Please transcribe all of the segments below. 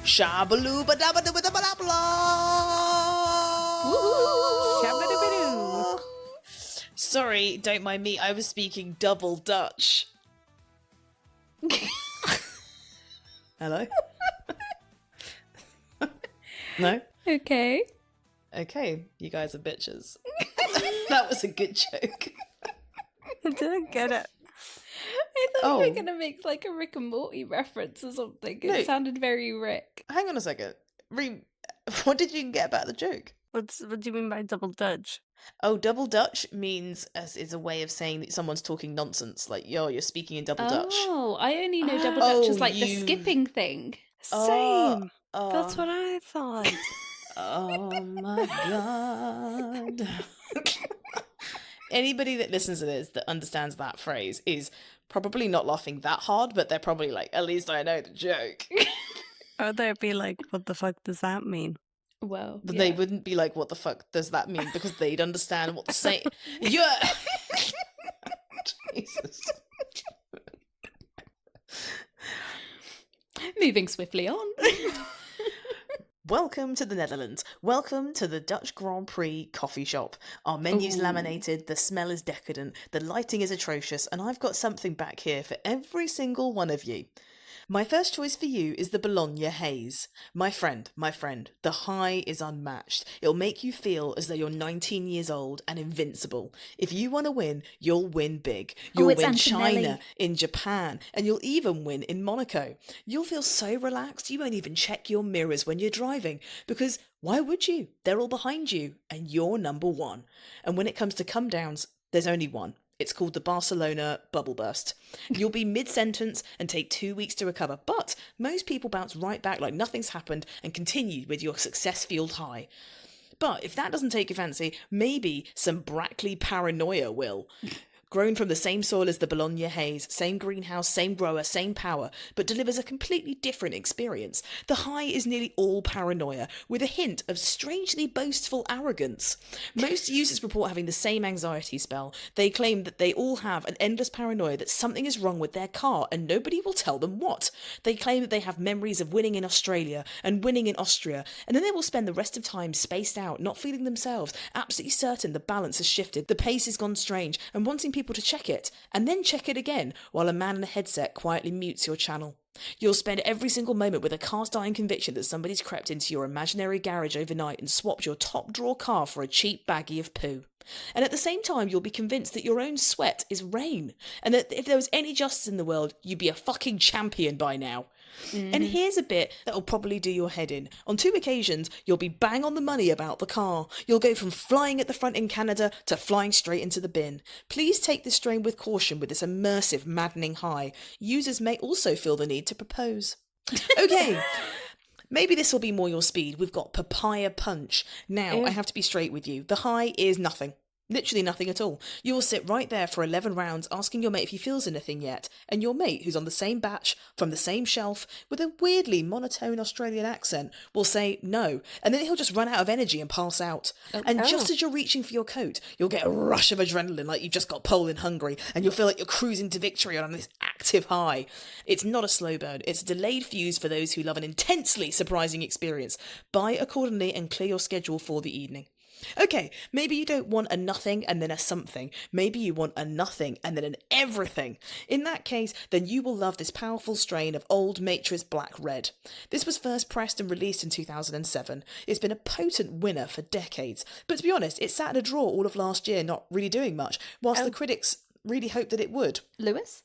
Shabalooba dabba dabba dabba dabba. Shabba-dabba-doo. Sorry, don't mind me. I was speaking double Dutch. Hello? No? Okay. Okay, you guys are bitches. That was a good joke. I didn't get it. I thought you Oh. were going to make like a Rick and Morty reference or something. It No. sounded very Rick. Hang on a second. What did you get about the joke? What do you mean by double Dutch? Oh, double Dutch means is a way of saying that someone's talking nonsense. Like, you're speaking in double Dutch. Oh, I only know double Dutch as like the you- skipping thing. Same. That's what I thought. Oh my god. Anybody that listens to this that understands that phrase is probably not laughing that hard, but they're probably like, at least I know the joke. Or they'd be like, what the fuck does that mean? Well, But yeah. they wouldn't be like, what the fuck does that mean? Because they'd understand what they're saying. Yeah. Jesus. Moving swiftly on. Welcome to the Netherlands. Welcome to the Dutch Grand Prix coffee shop. Our menu's Ooh. laminated, the smell is decadent, the lighting is atrocious, and I've got something back here for every single one of you. My first choice for you is the Bologna Haze. My friend, the high is unmatched. It'll make you feel as though you're 19 years old and invincible. If you want to win, you'll win big. You'll it's win Antonelli. China, in Japan, and you'll even win in Monaco. You'll feel so relaxed you won't even check your mirrors when you're driving, because why would you? They're all behind you, and you're number one. And when it comes to come downs, there's only one. It's called the Barcelona Bubble Burst. You'll be mid-sentence and take 2 weeks to recover, but most people bounce right back like nothing's happened and continue with your success-fueled high. But if that doesn't take your fancy, maybe some Brackley paranoia will. Grown from the same soil as the Bologna Haze, same greenhouse, same grower, same power, but delivers a completely different experience. The high is nearly all paranoia, with a hint of strangely boastful arrogance. Most users report having the same anxiety spell. They claim that they all have an endless paranoia that something is wrong with their car and nobody will tell them what. They claim that they have memories of winning in Australia and winning in Austria, and then they will spend the rest of time spaced out, not feeling themselves, absolutely certain the balance has shifted, the pace has gone strange, and wanting people to check it, and then check it again, while a man in a headset quietly mutes your channel. You'll spend every single moment with a cast-iron conviction that somebody's crept into your imaginary garage overnight and swapped your top-drawer car for a cheap baggie of poo. And at the same time, you'll be convinced that your own sweat is rain, and that if there was any justice in the world, you'd be a fucking champion by now. And here's a bit that'll probably do your head in. On 2 occasions, you'll be bang on the money about the car. You'll go from flying at the front in Canada to flying straight into the bin. Please take this strain with caution with this immersive, maddening high. Users may also feel the need to propose. Okay. Maybe this will be more your speed. We've got Papaya Punch. Now, I have to be straight with you. The high is nothing. Literally nothing at all. You will sit right there for 11 rounds asking your mate if he feels anything yet, and your mate, who's on the same batch, from the same shelf, with a weirdly monotone Australian accent, will say no, and then he'll just run out of energy and pass out. And just as you're reaching for your coat, you'll get a rush of adrenaline like you've just got pole in Hungary, and you'll feel like you're cruising to victory on this active high. It's not a slow burn, it's a delayed fuse for those who love an intensely surprising experience. Buy accordingly and clear your schedule for the evening. Okay, maybe you don't want a nothing and then a something. Maybe you want a nothing and then an everything. In that case, then you will love this powerful strain of Old Matrix Black Red. This was first pressed and released in 2007. It's been a potent winner for decades. But to be honest, it sat in a draw all of last year, not really doing much, whilst the critics really hoped that it would. Lewis?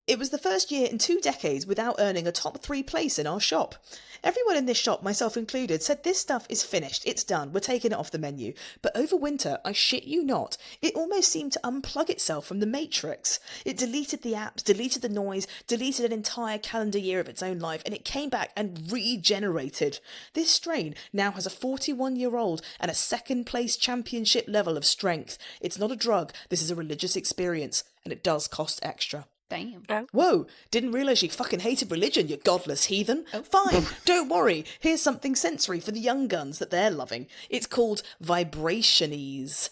It was the first year in 2 decades without earning a top 3 place in our shop. Everyone in this shop, myself included, said this stuff is finished, it's done, we're taking it off the menu. But over winter, I shit you not, it almost seemed to unplug itself from the matrix. It deleted the apps, deleted the noise, deleted an entire calendar year of its own life, and it came back and regenerated. This strain now has a 41-year-old and a second place championship level of strength. It's not a drug, this is a religious experience, and it does cost extra. Damn. Whoa, didn't realise you fucking hated religion, you godless heathen. Fine, don't worry. Here's something sensory for the young guns that they're loving. It's called Vibrationies.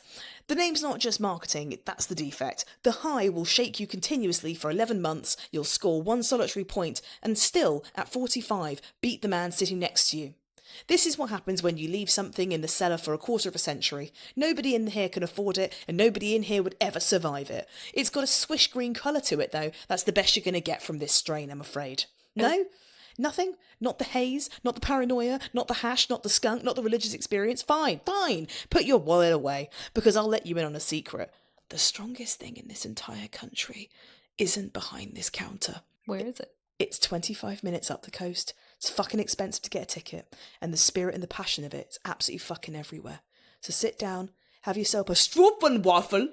The name's not just marketing, that's the defect. The high will shake you continuously for 11 months, you'll score 1 solitary point, and still, at 45, beat the man sitting next to you. This is what happens when you leave something in the cellar for a quarter of a century. Nobody in here can afford it, and nobody in here would ever survive it. It's got a swish green colour to it, though. That's the best you're going to get from this strain, I'm afraid. No? Nothing? Not the haze? Not the paranoia? Not the hash? Not the skunk? Not the religious experience? Fine. Put your wallet away, because I'll let you in on a secret. The strongest thing in this entire country isn't behind this counter. Where is it? It's 25 minutes up the coast. It's fucking expensive to get a ticket, and the spirit and the passion of it is absolutely fucking everywhere. So sit down, have yourself a Stroopwafel,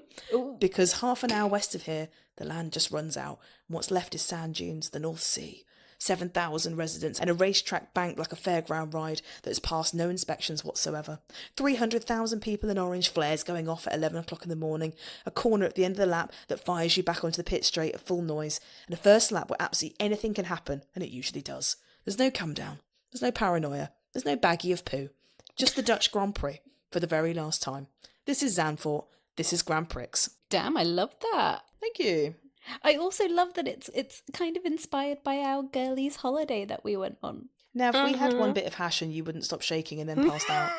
because half an hour west of here, the land just runs out, and what's left is sand dunes, the North Sea, 7,000 residents, and a racetrack banked like a fairground ride that has passed no inspections whatsoever. 300,000 people in orange flares going off at 11 o'clock in the morning, a corner at the end of the lap that fires you back onto the pit straight at full noise, and a first lap where absolutely anything can happen, and it usually does. There's no come down, there's no paranoia, there's no baggie of poo. Just the Dutch Grand Prix for the very last time. This is Zandvoort, this is Grand Prix. Damn, I love that. Thank you. I also love that it's kind of inspired by our girlies' holiday that we went on. Now, if we had one bit of hash and you wouldn't stop shaking and then passed out.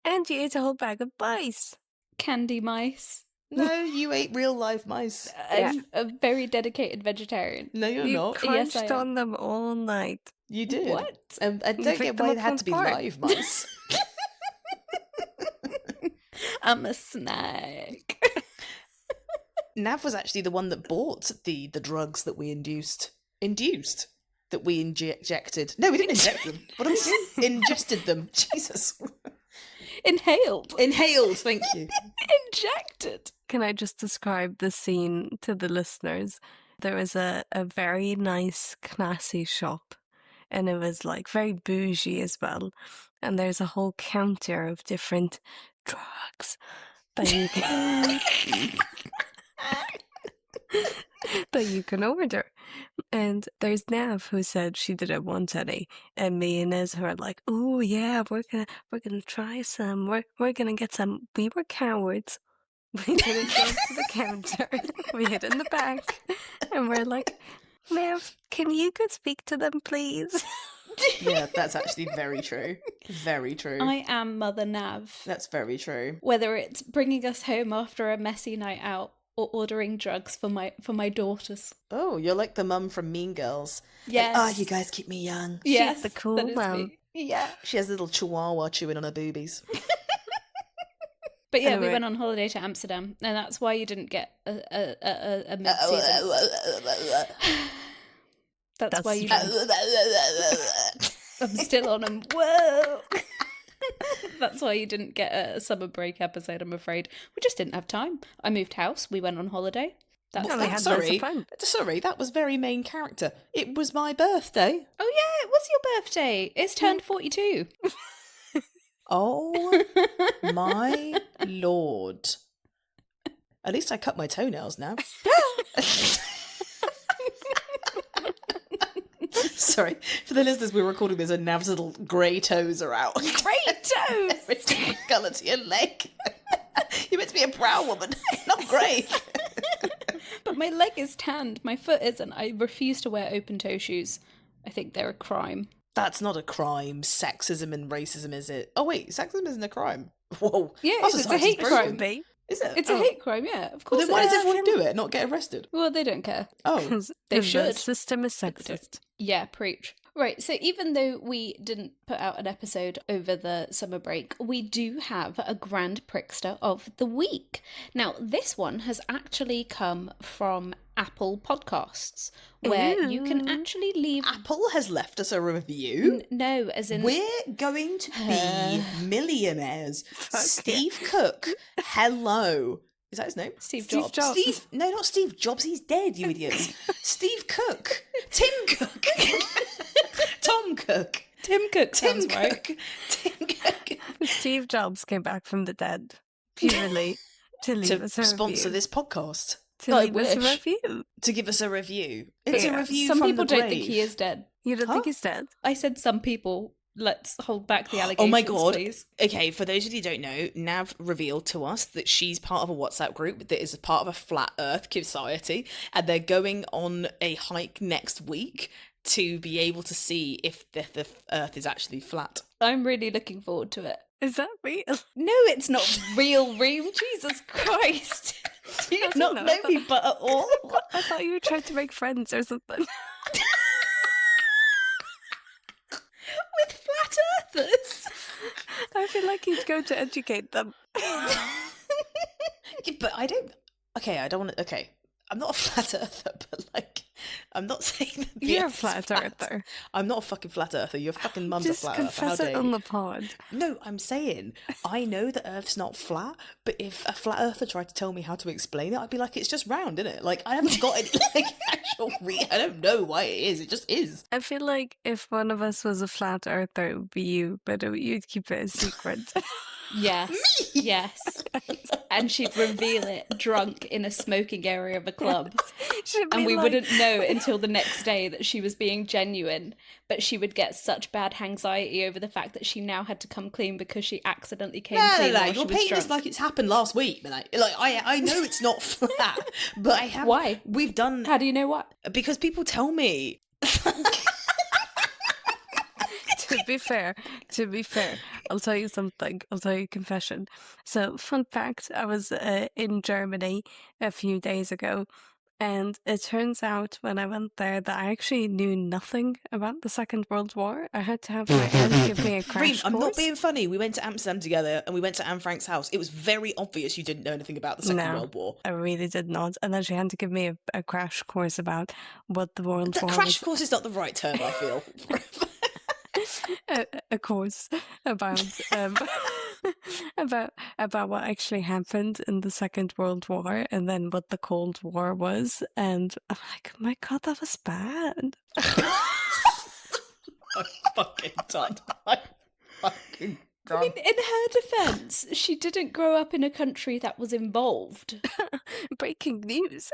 And you ate a whole bag of mice. Candy mice. No, you ate real live mice. I'm a very dedicated vegetarian. No, you're You not. crunched Yes, I am. on them all night. You did. What? I don't picked get them why up it had from to be park. live mice. I'm a snack. Nav was actually the one that bought the drugs that we induced. That we injected. No, we didn't inject them. What did we do? Ingested them. Jesus. Inhaled. Inhaled, thank you. Injected. Can I just describe the scene to the listeners? There was a very nice, classy shop, and it was like very bougie as well. And there's a whole counter of different drugs that you can that you can order. And there's Nav who said she didn't want any, and me and Iz were like, "Oh yeah, we're gonna try some. We're gonna get some." We were cowards. We didn't go to the counter. We hid in the back, and we're like, "Nav, can you go speak to them, please?" Yeah, that's actually very true. Very true. I am Mother Nav. That's very true. Whether it's bringing us home after a messy night out or ordering drugs for my daughters. Oh, you're like the mum from Mean Girls. Yes. Like, you guys keep me young. Yes, the cool that is mum. me. Yeah. She has a little chihuahua chewing on her boobies. But yeah, we Anyway. went on holiday to Amsterdam, and that's why you didn't get a mid-season. That's why you didn't. I'm still on them. Whoa. That's why you didn't get a summer break episode, I'm afraid. We just didn't have time. I moved house. We went on holiday. That's Well, we had loads sorry, of fun. sorry, that was very main character. It was my birthday. Oh yeah, it was your birthday. It's turned 42. Oh my lord. At least I cut my toenails now. Sorry, for the listeners, we're recording this and Nav's little grey toes are out. Great toes. It's different colour to your leg. You're meant to be a brown woman, not grey. But my leg is tanned. My foot isn't. I refuse to wear open toe shoes. I think they're a crime. That's not a crime. Sexism and racism, is it? Oh wait, sexism isn't a crime. Whoa. Yeah, Our it's a society's hate broken. crime. Be. Is it? It's a hate crime, yeah. Of Well, course then why it does is. everyone do it? Not get arrested? Well, they don't care. Oh. They The should. system is sexist. Yeah, preach. Right, so even though we didn't put out an episode over the summer break, we do have a Grand Prixter of the Week. Now, this one has actually come from Apple Podcasts, where you can actually leave... Apple has left us a review. No, as in... We're going to be millionaires. Steve Cook. Hello. Is that his name? Steve Steve Jobs. Jobs. Steve. No, not Steve Jobs. He's dead, you idiots. Steve Cook. Tim Cook. Tom Cook. Tim Cook Tim sounds right. Cook. Tim Cook. Steve Jobs came back from the dead purely to leave To us a sponsor review. this podcast. to I leave us a wish. review. To give us a review. It's a Yeah. review Some from people the don't grave. think he is dead. You don't Huh? think he's dead? I said some people. Let's hold back the allegations, Oh my god. please. Okay, for those of you who don't know, Nav revealed to us that she's part of a WhatsApp group that is a part of a flat earth society, and they're going on a hike next week to be able to see if the earth is actually flat. I'm really looking forward to it. Is that real? No, it's not real, Reem. Jesus Christ. Do you I not don't know know. me but at all? I thought you were trying to make friends or something. With flat earthers? I feel like you'd go to educate them. Yeah, but I don't. Okay, I don't want to. Okay, I'm not a flat earther, but like, I'm not saying that the You're a Earth's flat earther. I'm not a fucking flat earther. Your fucking mum's Just a flat earther. How confess it dare on you? the pod. No, I'm saying I know the Earth's not flat, but if a flat earther tried to tell me how to explain it, I'd be like, it's just round, isn't it? Like, I haven't got any like actual. I don't know why it is. It just is. I feel like if one of us was a flat earther, it would be you, but you'd keep it a secret. Yes. Yes. And she'd reveal it drunk in a smoking area of a club. She'd And be we like- wouldn't know until the next day that she was being genuine, but she would get such bad anxiety over the fact that she now had to come clean because she accidentally came clean while she You're was painting drunk. this like it's happened last week, man. I know it's not flat, but I have. Why? We've done How do you know what? because people tell me. To be fair, I'll tell you something. I'll tell you a confession. So, fun fact, I was in Germany a few days ago, and it turns out when I went there that I actually knew nothing about the Second World War. I had to have my aunt give me a Reem, crash I'm not course. being funny. We went to Amsterdam together and we went to Anne Frank's house. It was very obvious you didn't know anything about the Second No. World War. I really did not. And then she had to give me a crash course about what the World War Crash was. course is not the right term, I feel. A course about about what actually happened in the Second World War and then what the Cold War was, and I'm like, oh my god, that was bad. I'm fucking done. I'm fucking I mean, in her defence, she didn't grow up in a country that was involved. Breaking news.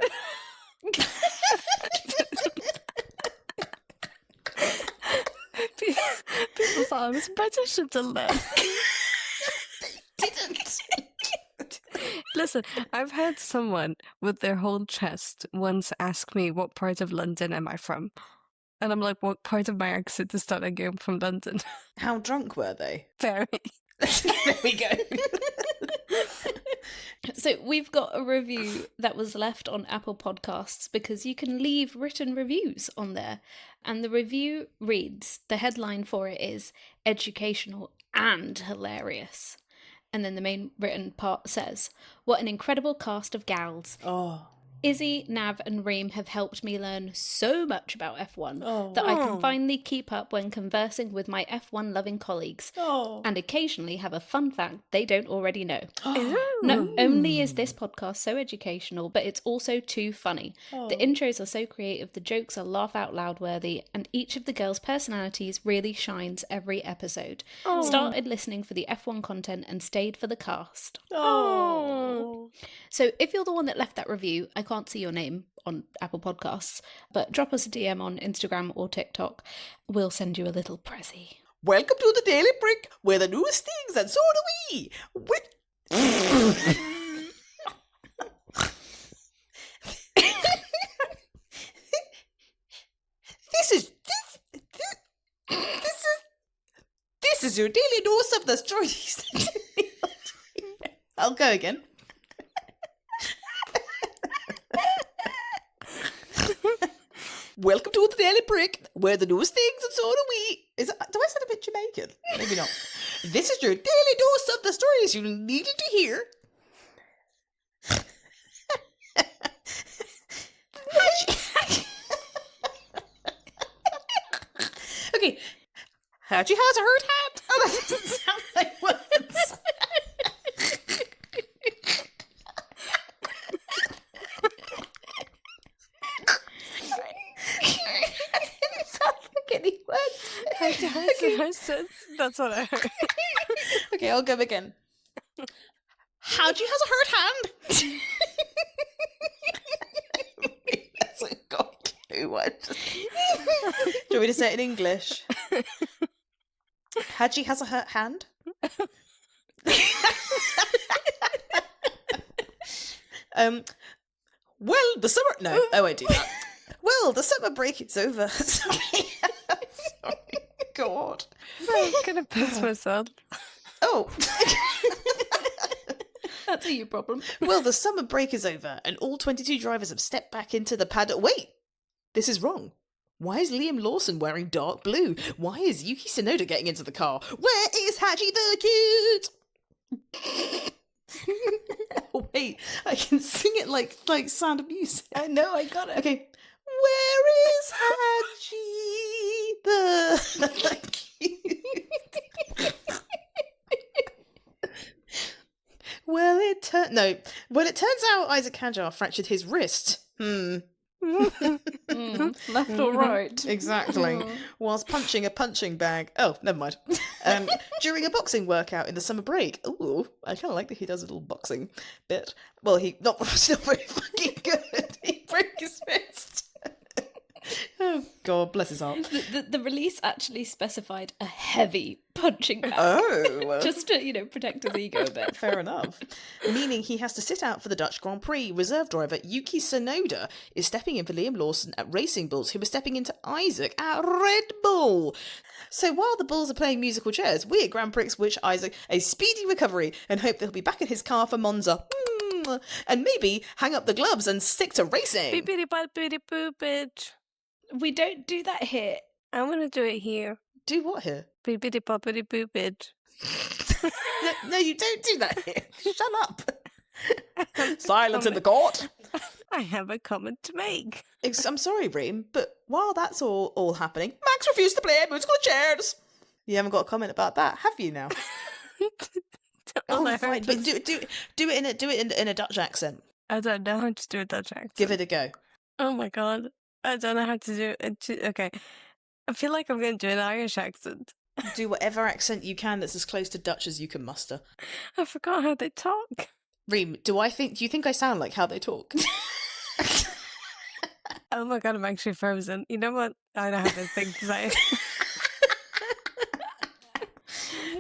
People thought I was British until then. Didn't. Listen, I've had someone with their whole chest once ask me what part of London am I from. And I'm like, what part of my accent is telling you I'm from London? How drunk were they? Very. There we go. So we've got a review that was left on Apple Podcasts because you can leave written reviews on there. And the review reads, the headline for it is educational and hilarious. And then the main written part says, what an incredible cast of gals. Oh. Izzy, Nav and Reem have helped me learn so much about F1 Oh. that I can finally keep up when conversing with my F1 loving colleagues Oh. and occasionally have a fun fact they don't already know. Not only is this podcast so educational, but it's also too funny. The intros are so creative, the jokes are laugh out loud worthy, and each of the girls' personalities really shines every episode. Started listening for the F1 content and stayed for the cast. Oh. So if you're the one that left that review, I can't see your name on Apple Podcasts, but drop us a DM on Instagram or TikTok. We'll send you a little prezzy. Welcome to the Daily Brick, where the news stings and so do we. This is your daily dose of the stories. I'll go again. Welcome to the Daily Brick, where the news stings and so do we. Do I sound a bit Jamaican? Maybe not. This is your daily dose of the stories you needed to hear. Okay. Hadjar has a hurt hand. Oh, that doesn't sound like words. Any words? That's what I heard. Okay, I'll go again. Hadjar has a hurt hand. Do you want me to say it in English? Hadji has a hurt hand. Well, the summer... No, I won't do that. Well, the summer break is over. Sorry. Sorry. God. I'm gonna piss myself. Oh. That's a you problem. Well, the summer break is over, and all 22 drivers have stepped back into the paddock. Wait! This is wrong. Why is Liam Lawson wearing dark blue? Why is Yuki Tsunoda getting into the car? Where is Hadji the Cute? Oh, wait, I can sing it like Sound of Music. I know, I got it. Okay. Where is Hadji the Cute? Well, it turns out Isack Hadjar fractured his wrist. Left or right? Exactly. Whilst punching a punching bag. Oh, never mind. During a boxing workout in the summer break. Ooh, I kind of like that he does a little boxing bit. Well, still very fucking good. He broke his wrist. Oh, God, bless his heart. The release actually specified a heavy punching bag. Oh. Just to, protect his ego a bit. Fair enough. Meaning he has to sit out for the Dutch Grand Prix. Reserve driver Yuki Tsunoda is stepping in for Liam Lawson at Racing Bulls, who was stepping into Isack at Red Bull. So while the Bulls are playing musical chairs, we at Grand Prix wish Isack a speedy recovery and hope that he'll be back in his car for Monza. And maybe hang up the gloves and stick to racing. Beepity boppity boopage. We don't do that here. I'm gonna do it here. Do what here? Beepity boppity boopage. No, you don't do that here. Shut up. Silence in the court. I have a comment to make. I'm sorry, Reem, but while that's all happening, Max refused to play musical chairs. You haven't got a comment about that, have you now? Oh, fine, but do it in a Dutch accent. I don't know how to do a Dutch accent. Give it a go. Oh my god. I don't know how to do it. Okay. I feel like I'm going to do an Irish accent. Do whatever accent you can that's as close to Dutch as you can muster. I forgot how they talk. Reem, do you think I sound like how they talk? Oh my god, I'm actually frozen. You know what? I don't have a thing to say.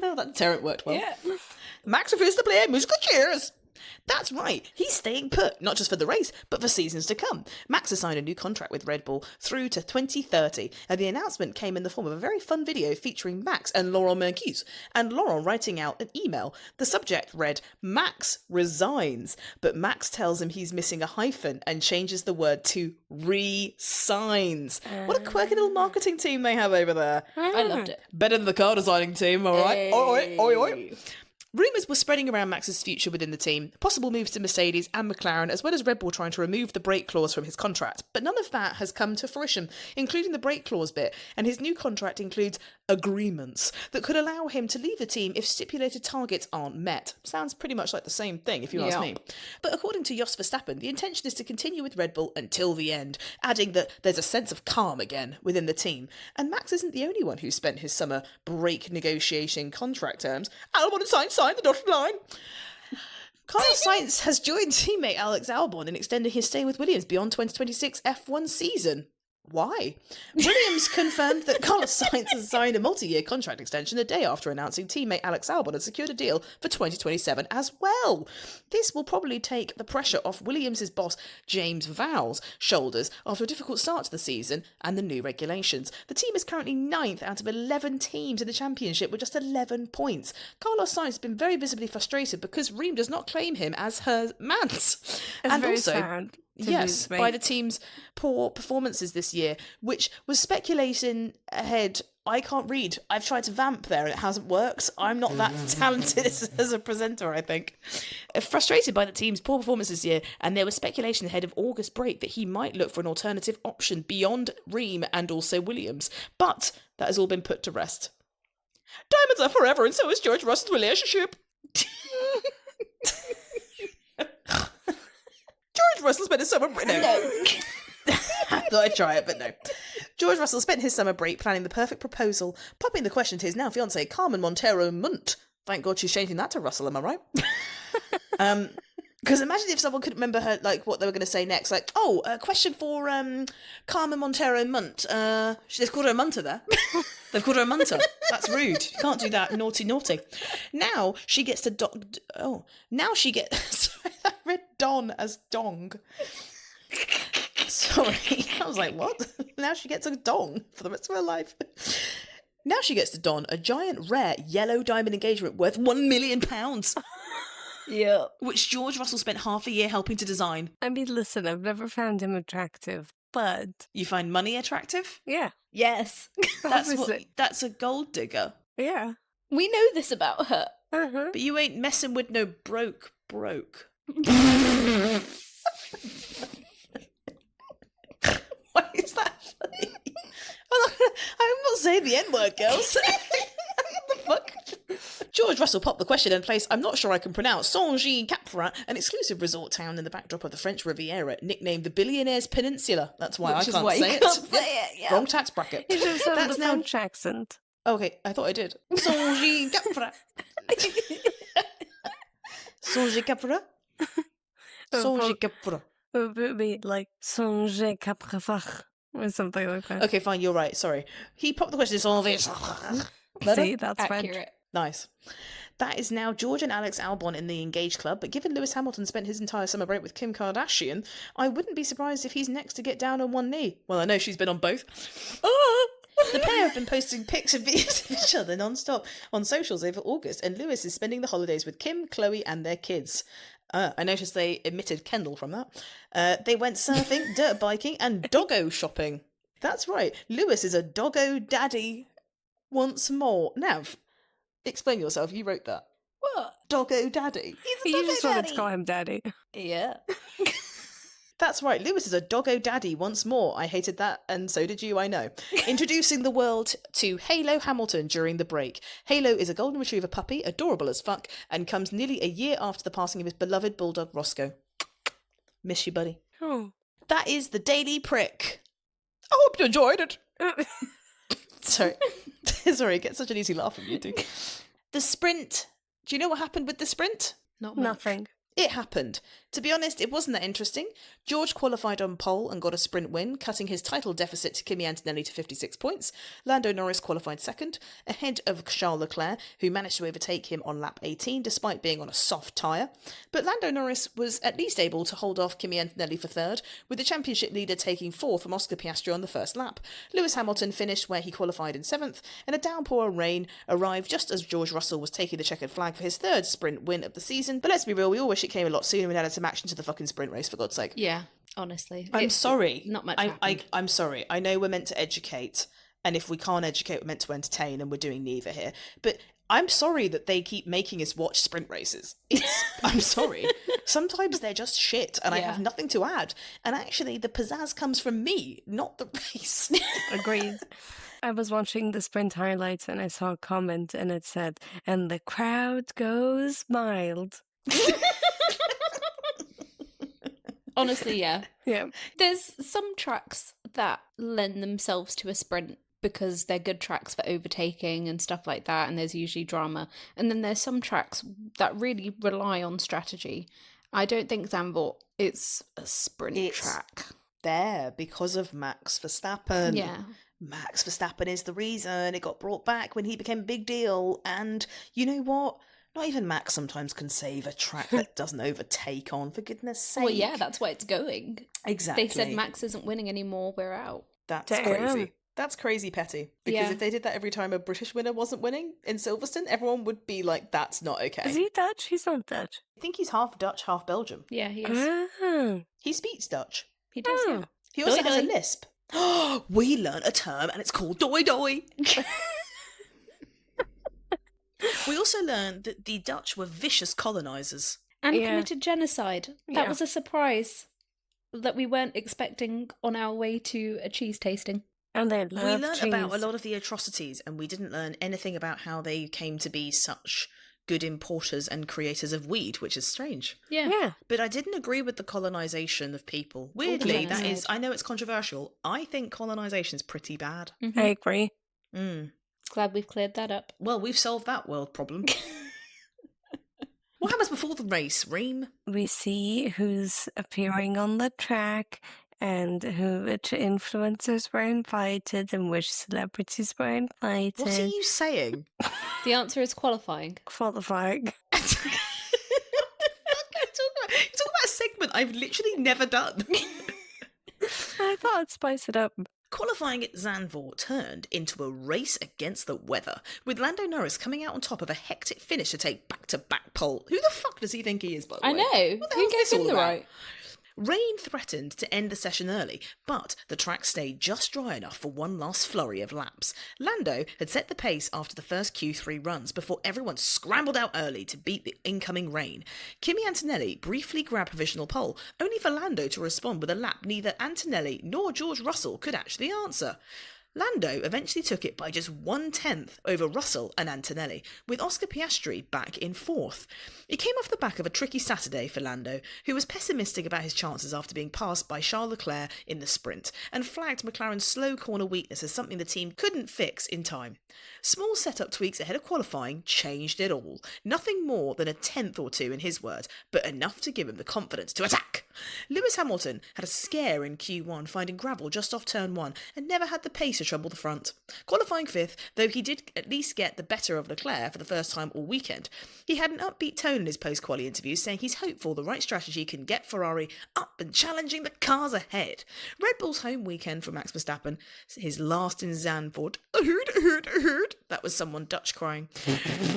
Oh, that deterrent worked well. Yeah. Max refused to play musical chairs. That's right, he's staying put, not just for the race, but for seasons to come. Max has signed a new contract with Red Bull through to 2030, and the announcement came in the form of a very fun video featuring Max and Laurent Mekies, and Laurent writing out an email. The subject read, Max resigns, but Max tells him he's missing a hyphen and changes the word to re-signs. What a quirky little marketing team they have over there. I loved it. Better than the car designing team, all right? Hey. Oi, oi, oi. Rumours were spreading around Max's future within the team, possible moves to Mercedes and McLaren, as well as Red Bull trying to remove the brake clause from his contract. But none of that has come to fruition, including the brake clause bit, and his new contract includes agreements that could allow him to leave the team if stipulated targets aren't met. Sounds pretty much like the same thing, if you ask me. But according to Jos Verstappen, the intention is to continue with Red Bull until the end, adding that there's a sense of calm again within the team. And Max isn't the only one who spent his summer brake negotiating contract terms. Albon and Sainz signed the dotted line. Carlos Sainz has joined teammate Alex Albon in extending his stay with Williams beyond 2026 F1 season. Why? Williams confirmed that Carlos Sainz has signed a multi-year contract extension the day after announcing teammate Alex Albon had secured a deal for 2027 as well. This will probably take the pressure off Williams' boss James Vowles' shoulders after a difficult start to the season and the new regulations. The team is currently 9th out of 11 teams in the championship with just 11 points. Carlos Sainz has been very visibly frustrated because Reem does not claim him as her man's. And very also, sad. Yes, by the team's poor performances this year, which was speculating ahead. I can't read. I've tried to vamp there and it hasn't worked. I'm not that talented as a presenter, I think. Frustrated by the team's poor performances this year, and there was speculation ahead of August break that he might look for an alternative option beyond Reem and also Williams. But that has all been put to rest. Diamonds are forever, and so is George Russell's relationship. George Russell spent his summer... No. I thought I'd try it, but no. George Russell spent his summer break planning the perfect proposal, popping the question to his now fiancée Carmen Montero Munt. Thank God she's changing that to Russell, am I right? Because imagine if someone couldn't remember her, like, what they were going to say next. Like, oh, a question for Carmen Montero Munt. They've called her a munter there. They've called her a munter. That's rude. You can't do that. Naughty, naughty. Now she gets to now she gets... Sorry, I read Don as dong. Sorry. I was like, what? Now she gets a dong for the rest of her life. Now she gets to don a giant, rare, yellow diamond engagement worth £1 million. Yeah. Which George Russell spent half a year helping to design. I mean, listen, I've never found him attractive, but... You find money attractive? Yeah. Yes. That's a gold digger. Yeah. We know this about her. Uh-huh. But you ain't messing with no broke. Why is that funny? I'm not saying the N-word, girls. What the fuck? George Russell popped the question in place I'm not sure I can pronounce. Saint-Jean-Cap-Ferrat, an exclusive resort town in the backdrop of the French Riviera, nicknamed the Billionaire's Peninsula. That's why I can't say it. Yeah. Wrong tax bracket. You should have said That's the now... French accent. Okay, I thought I did. Saint-Jean-Cap-Ferrat. Saint-Jean-Cap-Ferrat? Saint-Jean-Cap-Ferrat. It would be like Saint-Jean-Cap-Ferrat or something like that. Okay, fine, you're right, sorry. He popped the question See, that's French. Accurate. Nice. That is now George and Alex Albon in the Engaged Club, but given Lewis Hamilton spent his entire summer break with Kim Kardashian, I wouldn't be surprised if he's next to get down on one knee. Well, I know she's been on both. The pair have been posting pics and videos of each other non-stop on socials over August, and Lewis is spending the holidays with Kim, Chloe and their kids. I noticed they omitted Kendall from that. They went surfing, dirt biking and doggo shopping. That's right, Lewis is a doggo daddy once more. Nav, explain yourself, you wrote that. What? Doggo daddy. He's a You doggo just wanted daddy. to call him daddy. Yeah. That's right, Lewis is a doggo daddy once more. I hated that, and so did you, I know. Introducing the world to Halo Hamilton during the break. Halo is a golden retriever puppy, adorable as fuck, and comes nearly a year after the passing of his beloved bulldog Roscoe. Miss you, buddy. Oh. That is the Daily Prick. I hope you enjoyed it. Sorry. Sorry, get such an easy laugh from you two. The sprint. Do you know what happened with the sprint? Not much. Nothing. It happened. To be honest, it wasn't that interesting. George qualified on pole and got a sprint win, cutting his title deficit to Kimi Antonelli to 56 points. Lando Norris qualified second, ahead of Charles Leclerc, who managed to overtake him on lap 18 despite being on a soft tyre. But Lando Norris was at least able to hold off Kimi Antonelli for third, with the championship leader taking fourth from Oscar Piastri on the first lap. Lewis Hamilton finished where he qualified in seventh, and a downpour of rain arrived just as George Russell was taking the checkered flag for his third sprint win of the season. But let's be real, we all wish it came a lot sooner and added some action to the fucking sprint race, for God's sake. Yeah, honestly. I'm sorry. Not much happened. I'm sorry. I know we're meant to educate, and if we can't educate, we're meant to entertain, and we're doing neither here. But I'm sorry that they keep making us watch sprint races. I'm sorry. Sometimes they're just shit, and I have nothing to add. And actually, the pizzazz comes from me, not the race. Agreed. I was watching the sprint highlights and I saw a comment and it said, and the crowd goes mild. Honestly, yeah. Yeah. There's some tracks that lend themselves to a sprint because they're good tracks for overtaking and stuff like that, and there's usually drama. And then there's some tracks that really rely on strategy. I don't think Zandvoort is a sprint track. There because of Max Verstappen. Yeah. Max Verstappen is the reason it got brought back when he became a big deal. And you know what? Not even Max sometimes can save a track that doesn't overtake on, for goodness sake. Well, yeah, that's why it's going. Exactly. They said Max isn't winning anymore, we're out. That's Damn. crazy. That's crazy petty. Because if they did that every time a British winner wasn't winning in Silverstone, everyone would be like, that's not okay. Is he Dutch? He's not Dutch. I think he's half Dutch, half Belgium. Yeah, he is. Ah. He speaks Dutch. He does, yeah. He also Doi has a doi. lisp. We learnt a term and it's called doi doi. We also learned that the Dutch were vicious colonisers. And Yeah. committed genocide. That Yeah. was a surprise that we weren't expecting on our way to a cheese tasting. And they We love learnt cheese. about a lot of the atrocities and we didn't learn anything about how they came to be such good importers and creators of weed, which is strange. Yeah. But I didn't agree with the colonisation of people. Weirdly, that is, I know it's controversial, I think colonisation is pretty bad. I agree. Mm. Glad we've cleared that up. Well, we've solved that world problem. What happens before the race, Reem? We see who's appearing on the track and which influencers were invited and which celebrities were invited. What are you saying? The answer is qualifying. Qualifying. You're talking about a segment I've literally never done. I thought I'd spice it up. Qualifying at Zandvoort turned into a race against the weather, with Lando Norris coming out on top of a hectic finish to take back-to-back pole. Who the fuck does he think he is, by the way? I know. What the Who hell's gave this him all the about? right? Rain threatened to end the session early, but the track stayed just dry enough for one last flurry of laps. Lando had set the pace after the first Q3 runs before everyone scrambled out early to beat the incoming rain. Kimi Antonelli briefly grabbed provisional pole, only for Lando to respond with a lap neither Antonelli nor George Russell could actually answer. Lando eventually took it by just 1/10 over Russell and Antonelli, with Oscar Piastri back in fourth. It came off the back of a tricky Saturday for Lando, who was pessimistic about his chances after being passed by Charles Leclerc in the sprint, and flagged McLaren's slow corner weakness as something the team couldn't fix in time. Small setup tweaks ahead of qualifying changed it all. Nothing more than a tenth or two in his words, but enough to give him the confidence to attack. Lewis Hamilton had a scare in Q1, finding gravel just off turn 1, and never had the pace to trouble the front. Qualifying fifth, though he did at least get the better of Leclerc for the first time all weekend, he had an upbeat tone in his post-quali interviews, saying he's hopeful the right strategy can get Ferrari up and challenging the cars ahead. Red Bull's home weekend for Max Verstappen, his last in Zandvoort. I heard. That was someone Dutch crying.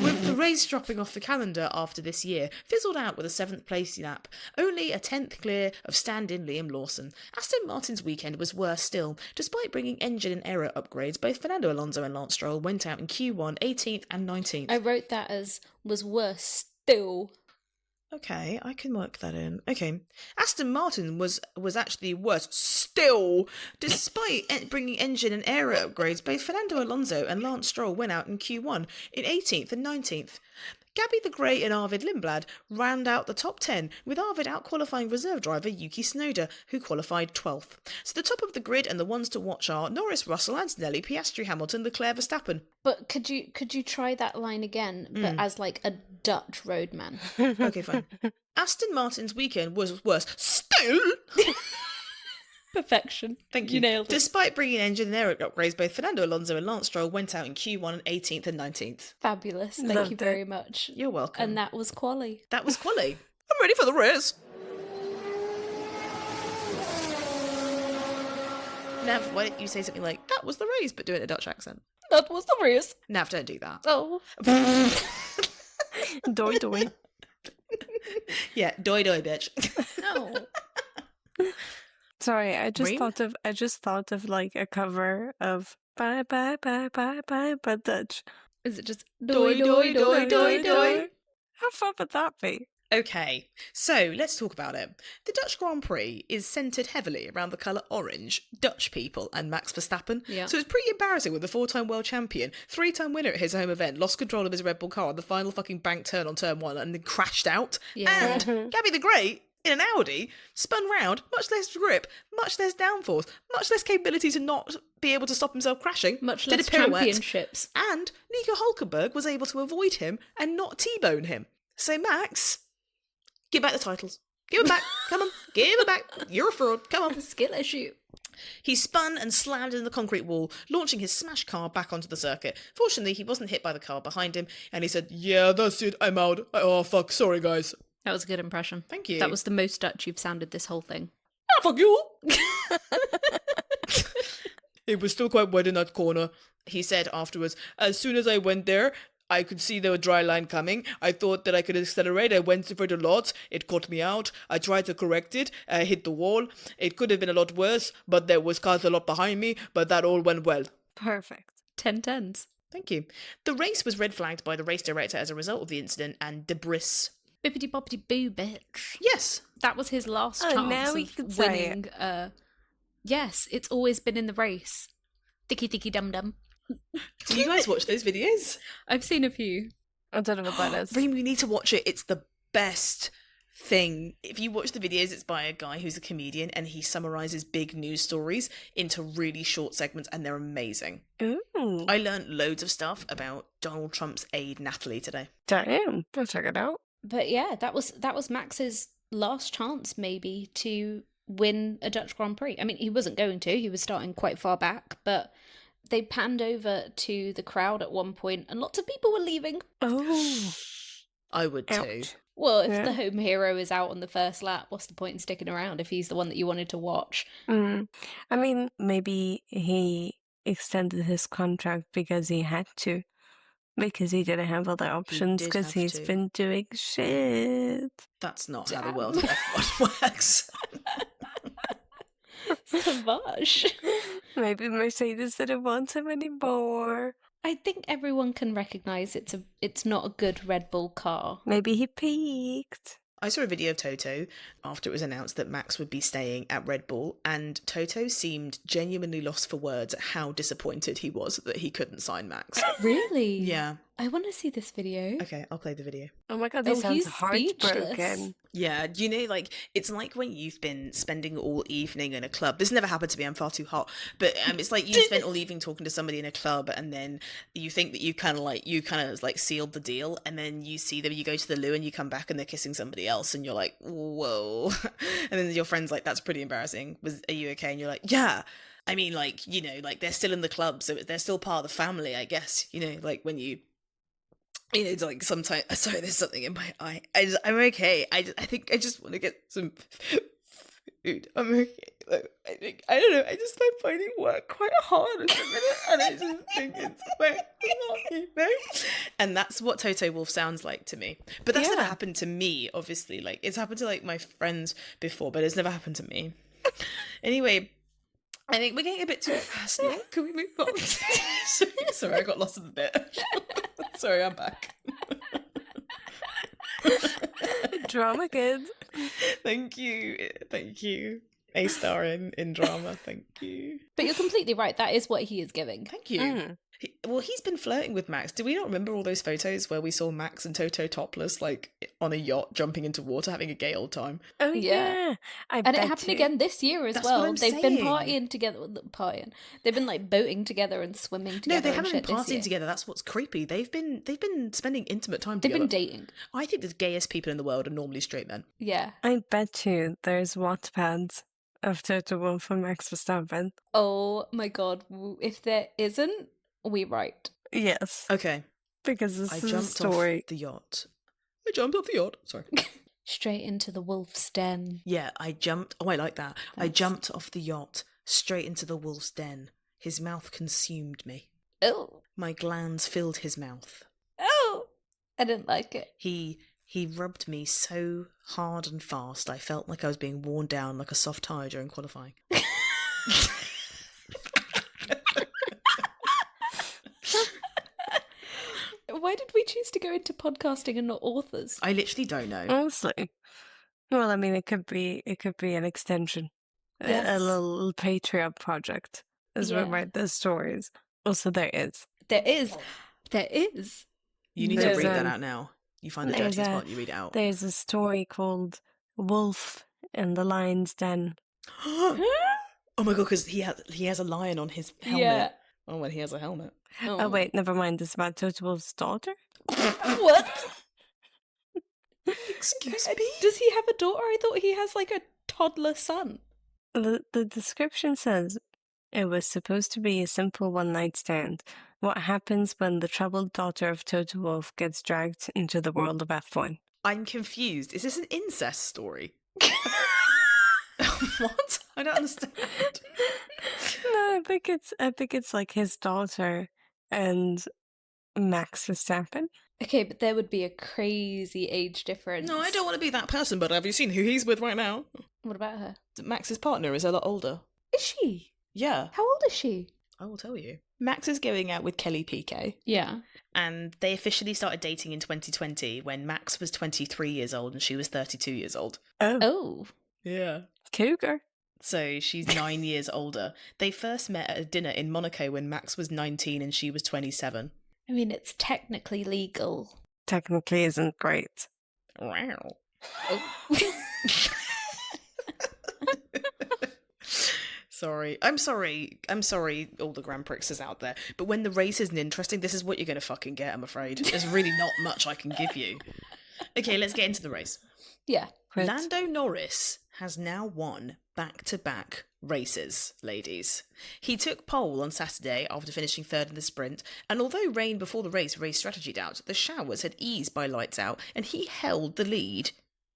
With the race dropping off the calendar after this year, fizzled out with a 7th place lap, only a 10th clear of stand-in Liam Lawson. Aston Martin's weekend was worse still. Despite bringing engine and error upgrades, both Fernando Alonso and Lance Stroll went out in Q1, 18th and 19th. I wrote that as was worse still. Okay, I can work that in. Okay. Aston Martin was actually worse still. Despite bringing engine and aero upgrades, both Fernando Alonso and Lance Stroll went out in Q1 in 18th and 19th. Gabby the Grey and Arvid Lindblad round out the top 10, with Arvid out-qualifying reserve driver Yuki Tsunoda, who qualified 12th. So the top of the grid and the ones to watch are Norris, Russell, Antonelli, Piastri, Hamilton, Leclerc, Verstappen. But could you try that line again, but as like a Dutch roadman? Okay, fine. Aston Martin's weekend was worse still. Perfection. Thank you. You nailed it. Despite bringing engine and aero upgrades, both Fernando Alonso and Lance Stroll went out in Q1 and 18th and 19th. Fabulous. Thank Loved you it. very much. You're welcome. And that was quali. That was quali. I'm ready for the race. Nav, why don't you say something like, that was the race, but do it in a Dutch accent? That was the race. Nav, don't do that. Oh. Doi doi. Yeah, doi doi, bitch. No. Sorry, I just Reem? thought of like a cover of Bye Bye Bye Bye Bye but Dutch. Is it just Doi, doi, doi, doi, doi. How fun would that be? Okay, so let's talk about it. The Dutch Grand Prix is centred heavily around the colour orange, Dutch people, and Max Verstappen. Yeah. So it's pretty embarrassing when the 4-time world champion, 3-time winner at his home event, lost control of his Red Bull car on the final fucking bank turn on turn 1 and then crashed out. Yeah. And Gabby the Great, in an Audi, spun round, much less grip, much less downforce, much less capability to not be able to stop himself crashing. Much did less a pirouette, championships. and Nico Hulkenberg was able to avoid him and not T-bone him. So Max, give back the titles. Give it back. Come on. Give it back. You're a fraud. Come on. Skill issue. He spun and slammed into the concrete wall, launching his smashed car back onto the circuit. Fortunately, he wasn't hit by the car behind him, and he said, yeah, that's it. I'm out. Oh, fuck. Sorry, guys. That was a good impression. Thank you. That was the most Dutch you've sounded this whole thing. Ah, fuck you. It was still quite wet in that corner, he said afterwards. As soon as I went there, I could see the dry line coming. I thought that I could accelerate. I went for it a lot. It caught me out. I tried to correct it. I hit the wall. It could have been a lot worse, but there was cars a lot behind me, but that all went well. Perfect. 10/10s. Thank you. The race was red flagged by the race director as a result of the incident and debris. Bippity boppity boo, bitch. Yes. That was his last Oh, chance now we of can say winning. Yes, it's always been in the race. Thicky thicky dum dum. Do you guys watch those videos? I've seen a few. I don't know what that is. Reem, you need to watch it. It's the best thing. If you watch the videos, it's by a guy who's a comedian and he summarises big news stories into really short segments and they're amazing. Ooh. I learned loads of stuff about Donald Trump's aide, Natalie, today. Damn. I'll check it out. But yeah, that was Max's last chance maybe to win a Dutch Grand Prix. I mean, he wasn't going to. He was starting quite far back, but they panned over to the crowd at one point and lots of people were leaving. Oh. I would too. Ouch. Well, if the home hero is out on the first lap, what's the point in sticking around if he's the one that you wanted to watch? I mean, maybe he extended his contract because he had to. Because he didn't have other options did because have he's to. been doing shit. That's not how the Damn. world of F1 works. Savage. Maybe Mercedes didn't want him anymore. I think everyone can recognise it's not a good Red Bull car. Maybe he peaked. I saw a video of Toto after it was announced that Max would be staying at Red Bull, and Toto seemed genuinely lost for words at how disappointed he was that he couldn't sign Max. Really? Yeah. I want to see this video. Okay, I'll play the video. Oh my god, he sounds he's heartbroken. speechless. Yeah, you know, like, it's like when you've been spending all evening in a club. This never happened to me, I'm far too hot. But it's like you spent all evening talking to somebody in a club, and then you think that you kind of sealed the deal, and then you see them, you go to the loo and you come back and they're kissing somebody else, and you're like, whoa. And then your friend's like, that's pretty embarrassing. Are you okay? And you're like, yeah. I mean, like, you know, like, they're still in the club, so they're still part of the family, I guess. You know, like, when you... You know, it's like sometimes... Sorry, there's something in my eye. I'm okay. I think I just want to get some food. I'm okay. Like, I don't know. I just find finding work quite hard at the minute, and I just think it's quite hard, you know? And that's what Toto Wolff sounds like to me. But that's never happened to me, obviously. Like, it's happened to, like, my friends before, but it's never happened to me. Anyway... I think we're getting a bit too personal. Can we move on? Sorry, I got lost in the bit. Sorry, I'm back. Drama kids. Thank you. A star in drama, thank you. But you're completely right. That is what he is giving. Thank you. He's been flirting with Max. Do we not remember all those photos where we saw Max and Toto topless, like, on a yacht, jumping into water, having a gay old time? Oh, yeah. And it happened again this year as That's well. what I'm They've been saying. partying together. They've been, like, boating together and swimming together. No, they and haven't been shit this year. partying together. That's what's creepy. They've been spending intimate time They've together. been dating. I think the gayest people in the world are normally straight men. Yeah. I bet you there's Wattpads of Toto Wolff and Max Verstappen. Oh my god. If there isn't, we write. Yes. Okay. Because this I is a jumped story. off the yacht. Sorry. Straight into the wolf's den. Yeah, I jumped. Oh, I like that. I That's- jumped off the yacht straight into the wolf's den. His mouth consumed me. Oh. My glands filled his mouth. Oh. I didn't like it. He rubbed me so hard and fast, I felt like I was being worn down like a soft tire during qualifying. Why did we choose to go into podcasting and not authors? I literally don't know. Honestly. Well, I mean, it could be an extension. Yes. A little Patreon project as we Yeah. write those stories. Also, there is. There is. You need to There's, read that out now. You find the there's dirtiest a- part, you read it out. There's a story called Wolf in the Lion's Den. Oh my god, because he has a lion on his helmet. Yeah. Oh, when he has a helmet. Oh, wait, never mind. It's about Toto Wolff's daughter? What? Excuse me? Does he have a daughter? I thought he has like a toddler son. The description says it was supposed to be a simple one-night stand. What happens when the troubled daughter of Toto Wolff gets dragged into the world of F1? I'm confused. Is this an incest story? What? I don't understand. No, I think it's like his daughter and Max Verstappen. Okay, but there would be a crazy age difference. No, I don't want to be that person, but have you seen who he's with right now? What about her? Max's partner is a lot older. Is she? Yeah, How old is she? I will tell you. Max is going out with Kelly Piquet, Yeah. and they officially started dating in 2020 when Max was 23 years old and she was 32 years old. Oh. Yeah. Cougar. So she's 9 years older. They first met at a dinner in Monaco when Max was 19 and she was 27. I mean, it's technically legal. Technically isn't great. Wow. I'm sorry, all the Grand Prixers out there. But when the race isn't interesting, this is what you're going to fucking get, I'm afraid. There's really not much I can give you. Okay, let's get into the race. Yeah. Right. Lando Norris has now won back-to-back races, ladies. He took pole on Saturday after finishing third in the sprint, and although rain before the race raised strategy doubt, the showers had eased by lights out, and he held the lead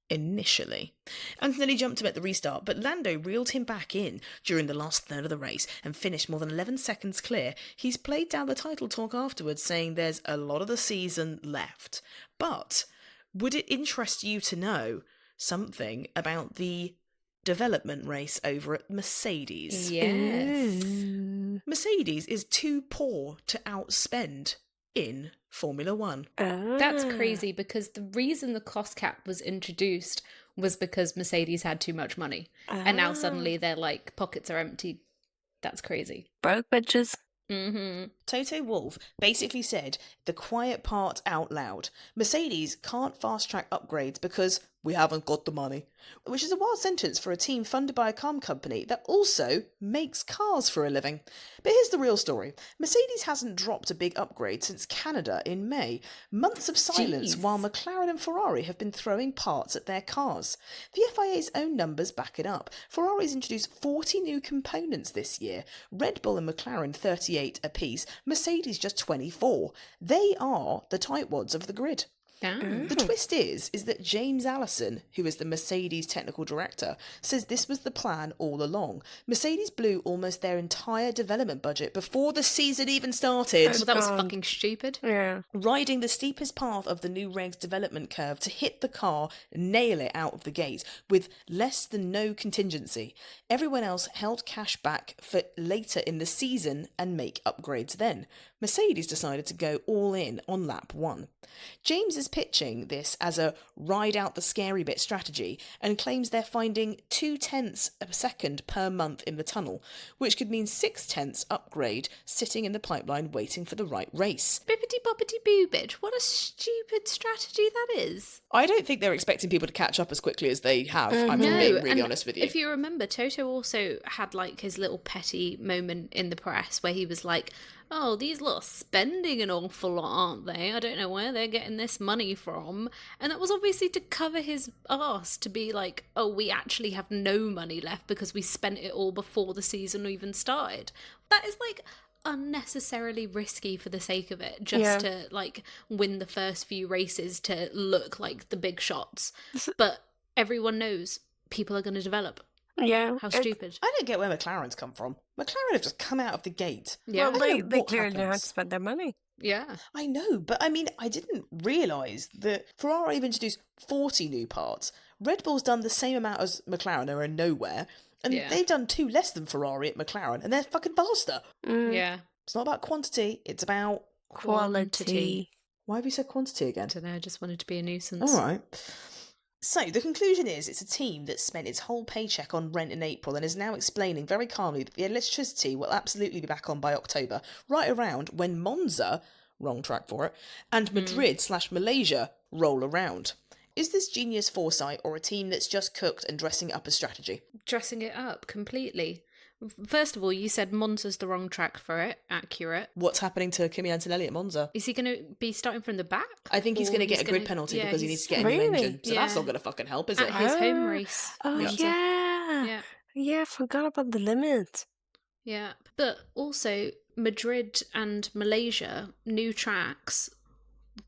initially. Antonelli jumped him at the restart, but Lando reeled him back in during the last third of the race and finished more than 11 seconds clear. He's played down the title talk afterwards, saying there's a lot of the season left. But would it interest you to know something about the development race over at Mercedes? Yes. Mercedes is too poor to outspend in Formula One. That's crazy, because the reason the cost cap was introduced was because Mercedes had too much money. And now suddenly their pockets are empty. That's crazy. Broke bitches. Mm-hmm. Toto Wolff basically said the quiet part out loud. Mercedes can't fast track upgrades because we haven't got the money, which is a wild sentence for a team funded by a car company that also makes cars for a living. But here's the real story. Mercedes hasn't dropped a big upgrade since Canada in May. Months of silence while McLaren and Ferrari have been throwing parts at their cars. The FIA's own numbers back it up. Ferrari's introduced 40 new components this year. Red Bull and McLaren 38 apiece. Mercedes just 24. They are the tightwads of the grid. The twist is that James Allison, who is the Mercedes technical director, says this was the plan all along. Mercedes blew almost their entire development budget before the season even started. Well, that was fucking stupid. Yeah. Riding the steepest path of the new reg's development curve to hit the car, nail it out of the gate with less than no contingency. Everyone else held cash back for later in the season and make upgrades then. Mercedes decided to go all in on lap 1. James is pitching this as a ride out the scary bit strategy and claims they're finding 0.2 of a second per month in the tunnel, which could mean 0.6 upgrade sitting in the pipeline waiting for the right race. Bippity boppity boo bitch. What a stupid strategy that is. I don't think they're expecting people to catch up as quickly as they have. I'm being really honest with you. If you remember, Toto also had his little petty moment in the press where he was like, oh, these lot are spending an awful lot, aren't they? I don't know where they're getting this money from. And that was obviously to cover his arse, to be like, oh, we actually have no money left because we spent it all before the season even started. That is unnecessarily risky for the sake of it, just to win the first few races to look like the big shots. But everyone knows people are going to develop. Yeah. How stupid. I don't get where McLaren's come from. McLaren have just come out of the gate. Yeah. Well, I don't know they what clearly know how to happens. spend their money. Yeah. I know, but I mean, I didn't realise that Ferrari have introduced 40 new parts. Red Bull's done the same amount as McLaren, are in nowhere, and they've done 2 less than Ferrari at McLaren, and they're fucking faster. Yeah. It's not about quantity, it's about Quality. Why have you said quantity again? I don't know, I just wanted to be a nuisance. All right. So the conclusion is it's a team that spent its whole paycheck on rent in April and is now explaining very calmly that the electricity will absolutely be back on by October, right around when Monza, wrong track for it, and Madrid/Malaysia roll around. Is this genius foresight or a team that's just cooked and dressing it up as strategy? Dressing it up completely. First of all, you said Monza's the wrong track for it. Accurate. What's happening to Kimi Antonelli at Monza? Is he going to be starting from the back? I think he's going to get a grid penalty because he needs to get a new engine. So that's not going to fucking help, is it? At his home race. Oh, Monza. yeah. Yeah, I forgot about the limit. Yeah. But also, Madrid and Malaysia, new tracks,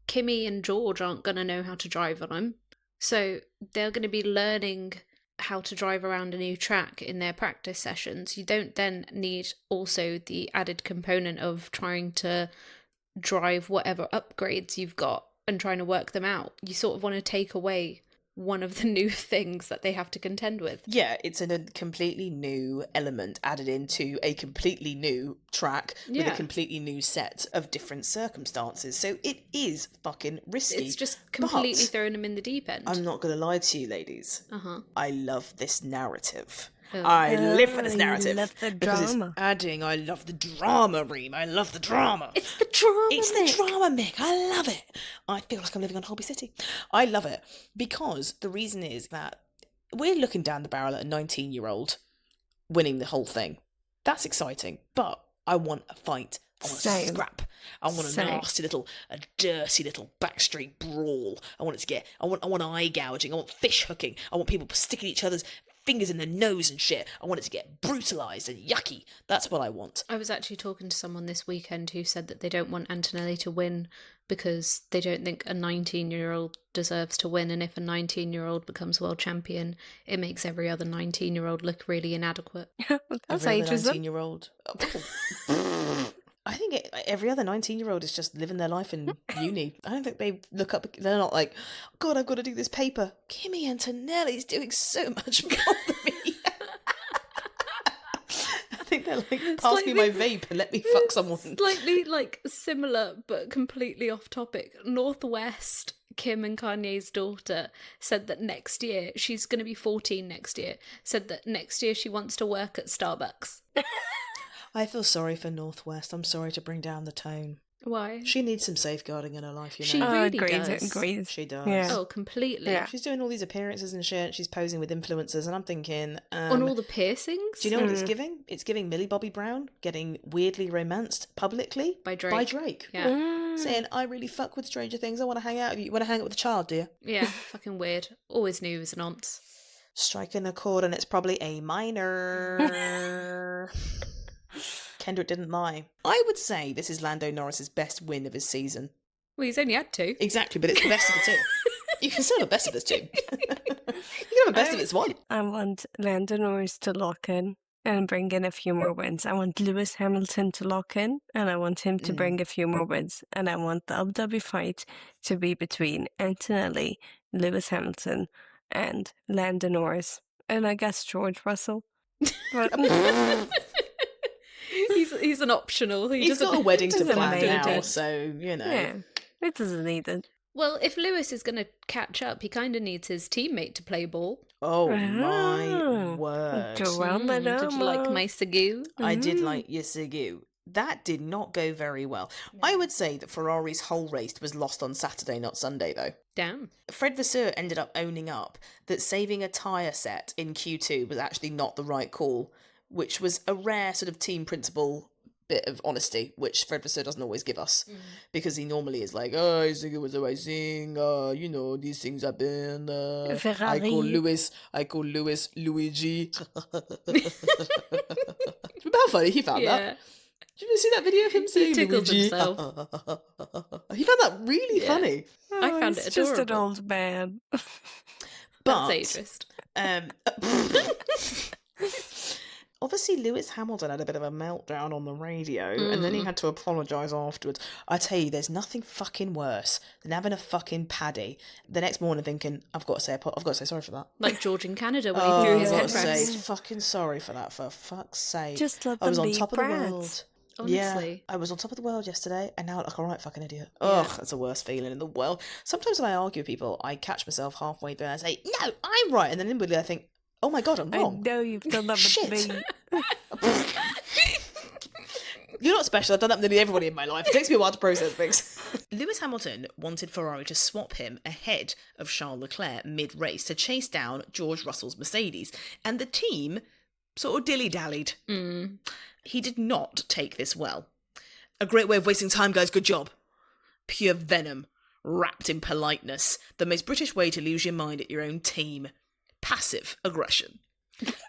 Kimi and George aren't going to know how to drive on them. So they're going to be learning how to drive around a new track in their practice sessions. You don't then need also the added component of trying to drive whatever upgrades you've got and trying to work them out. You sort of want to take away one of the new things that they have to contend with. Yeah, it's a completely new element added into a completely new track with a completely new set of different circumstances. So it is fucking risky. It's just completely But throwing them in the deep end. I'm not going to lie to you, ladies. Uh-huh. I love this narrative. Oh. I live for this narrative. love the because it's drama. adding, I love the drama, Reem. I love the drama. It's the drama, It's Mick. the drama, Mick. I love it. I feel like I'm living on Holby City. I love it because the reason is that we're looking down the barrel at a 19-year-old winning the whole thing. That's exciting, but I want a fight. I want a Same. scrap. I want a Same. nasty little, a dirty little backstreet brawl. I want it to get, I want eye gouging. I want fish hooking. I want people sticking each other's fingers in their nose and shit. I want it to get brutalised and yucky. That's what I want. I was actually talking to someone this weekend who said that they don't want Antonelli to win because they don't think a 19-year-old deserves to win, and if a 19-year-old becomes world champion, it makes every other 19-year-old look really inadequate. That's Every other ageism. 19-year-old. I think every other 19-year-old is just living their life in uni. I don't think they look up. They're not like, God, I've got to do this paper. Kimi Antonelli's doing so much more than me. I think they're like, pass me my vape and let me fuck someone. Slightly like similar but completely off topic. Northwest, Kim and Kanye's daughter, said that next year, she's going to be 14 next year, said that next year she wants to work at Starbucks. I feel sorry for Northwest. I'm sorry to bring down the tone. Why? She needs some safeguarding in her life, you She know. really agreed, does. agreed. She does. Yeah. Oh, completely. Yeah. She's doing all these appearances and shit. She's posing with influencers, and I'm thinking, On all the piercings? do you know what it's giving? It's giving Millie Bobby Brown getting weirdly romanced publicly By Drake. Yeah. Saying, I really fuck with Stranger Things. I want to hang out with you. You want to hang out with a child, do you? Yeah, fucking weird. Always knew it was a nonce. Striking a chord, and it's probably A minor. Kendrick didn't lie. I would say this is Lando Norris's best win of his season. Well, he's only had 2. Exactly, but it's the best of the two. You can still have the best of the two. You can have the best of its one. I want Lando Norris to lock in and bring in a few more wins. I want Lewis Hamilton to lock in, and I want him to bring a few more wins. And I want the Abu Dhabi fight to be between Antonelli, Lewis Hamilton, and Lando Norris. And I guess George Russell. But He's an optional. He's got a wedding to doesn't plan need now, it. so, you know. yeah, it doesn't need it. Well, if Lewis is going to catch up, he kind of needs his teammate to play ball. Oh, my Ah. word. Did you like my Segu? I did like Yasugu. That did not go very well. I would say that Ferrari's whole race was lost on Saturday, not Sunday, though. Damn. Fred Vasseur ended up owning up that saving a tyre set in Q2 was actually not the right call, which was a rare sort of team principle bit of honesty, which Fred Vasseur doesn't always give us, because he normally is like, oh, I think it was amazing, you know, these things happen, I call Lewis Luigi. How funny he found that. Did you see that video of him saying tickled Luigi? himself. He found that really funny. I found He's it just an adorable. old man. But That's ageist. obviously Lewis Hamilton had a bit of a meltdown on the radio, and then he had to apologise afterwards. I tell you, there's nothing fucking worse than having a fucking paddy the next morning thinking, I've got to say sorry for that. Like George in Canada when Oh, he threw I've his got to headrest. say fucking sorry for that, for fuck's sake. Just let I was them on be top of the brats. world. Honestly. Yeah, I was on top of the world yesterday, and now I look like a right fucking idiot. Ugh, that's the worst feeling in the world. Sometimes when I argue with people, I catch myself halfway through and I say, no, I'm right, and then inwardly I think, oh my God, I'm I wrong. know you've done that with Shit. me. You're not special. I've done that with nearly everybody in my life. It takes me a while to process things. Lewis Hamilton wanted Ferrari to swap him ahead of Charles Leclerc mid-race to chase down George Russell's Mercedes, and the team sort of dilly-dallied. He did not take this well. A great way of wasting time, guys. Good job. Pure venom, wrapped in politeness. The most British way to lose your mind at your own team. Passive aggression.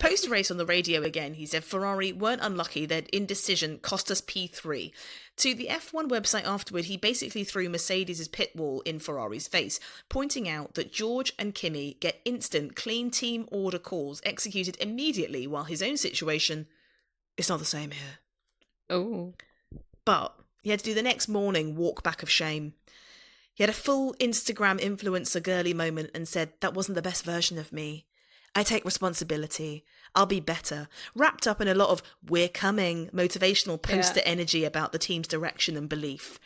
Post-race on the radio again, he said Ferrari weren't unlucky, their indecision cost us P3. To the F1 website afterward, he basically threw Mercedes' pit wall in Ferrari's face, pointing out that George and Kimi get instant clean team order calls executed immediately, while his own situation is not the same here. Oh. But he had to do the next morning walk back of shame. He had a full Instagram influencer girly moment and said, that wasn't the best version of me. I take responsibility. I'll be better. Wrapped up in a lot of we're coming motivational poster energy about the team's direction and belief.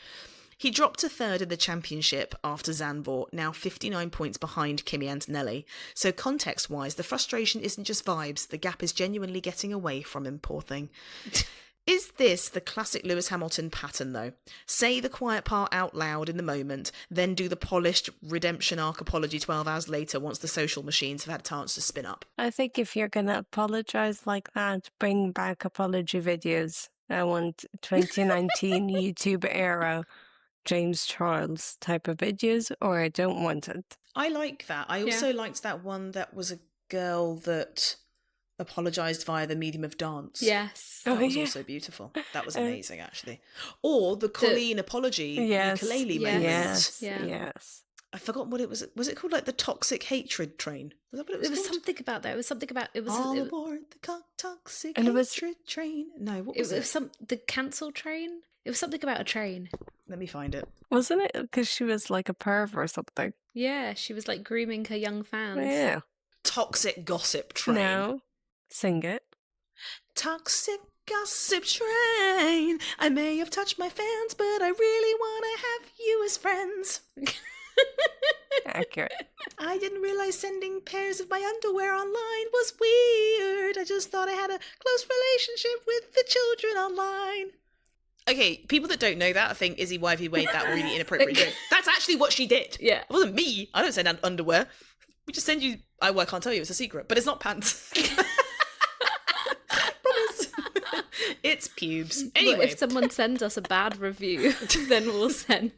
He dropped to third in the championship after Zandvoort, now 59 points behind Kimi Antonelli. So context-wise, the frustration isn't just vibes. The gap is genuinely getting away from him, poor thing. Is this the classic Lewis Hamilton pattern, though? Say the quiet part out loud in the moment, then do the polished redemption arc apology 12 hours later once the social machines have had a chance to spin up. I think if you're going to apologize like that, bring back apology videos I want 2019 YouTube era James Charles type of videos, or I don't want it. I like that. I also liked that one that was a girl that apologised via the medium of dance. Yes. That was also beautiful. That was amazing, actually. Or the Colleen apology ukulele moment. Yes. I forgot what it was. Was it called like the toxic hatred train? Was that what it was? There was called? something about that. It was something about all aboard the toxic and hatred train. No, what was it? The cancel train. It was something about a train. Let me find it. Wasn't it because she was like a perv or something? Yeah, she was like grooming her young fans. Yeah. Toxic gossip train. No. Sing it. Toxic gossip train. I may have touched my fans, but I really want to have you as friends. Accurate. I didn't realize sending pairs of my underwear online was weird. I just thought I had a close relationship with the children online. Okay, people that don't know that, I think Izzy Wivey made that really inappropriate joke. That's actually what she did. Yeah. It wasn't me. I don't send underwear. We just send you... I can't tell you, it's a secret. But it's not pants. Promise. It's pubes. Anyway. Well, if someone sends us a bad review, then we'll send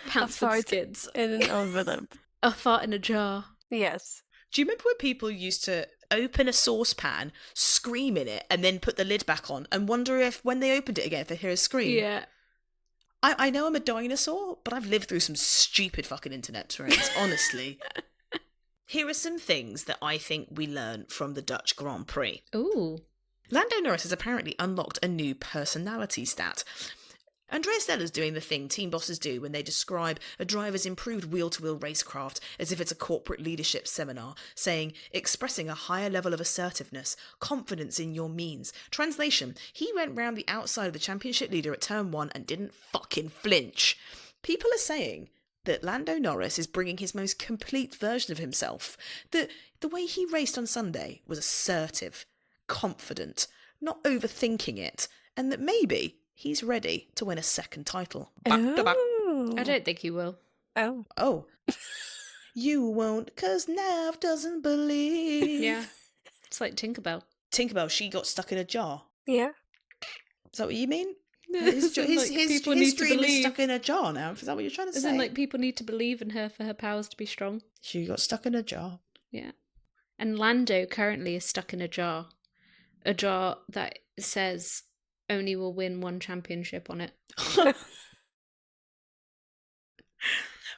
pants with skids. In an envelope. A fart in a jar. Yes. Do you remember when people used to open a saucepan, scream in it, and then put the lid back on and wonder if, when they opened it again, if they hear a scream? Yeah. I know I'm a dinosaur, but I've lived through some stupid fucking internet trends, honestly. Here are some things that I think we learned from the Dutch Grand Prix. Ooh. Lando Norris has apparently unlocked a new personality stat. Andrea Stella's doing the thing team bosses do when they describe a driver's improved wheel-to-wheel racecraft as if it's a corporate leadership seminar, saying, expressing a higher level of assertiveness, confidence in your means. Translation, he went round the outside of the championship leader at turn 1 and didn't fucking flinch. People are saying that Lando Norris is bringing his most complete version of himself, that the way he raced on Sunday was assertive, confident, not overthinking it, and that maybe he's ready to win a second title. Back to back. I don't think he will. Oh. You won't, 'cause Nav doesn't believe. Yeah. It's like Tinkerbell. Tinkerbell, she got stuck in a jar. Yeah. Is that what you mean? No, His people need to dream is believe. stuck in a jar now. Is that what you're trying to As say? in, like, people need to believe in her for her powers to be strong. She got stuck in a jar. Yeah. And Lando currently is stuck in a jar. A jar that says only will win one championship on it.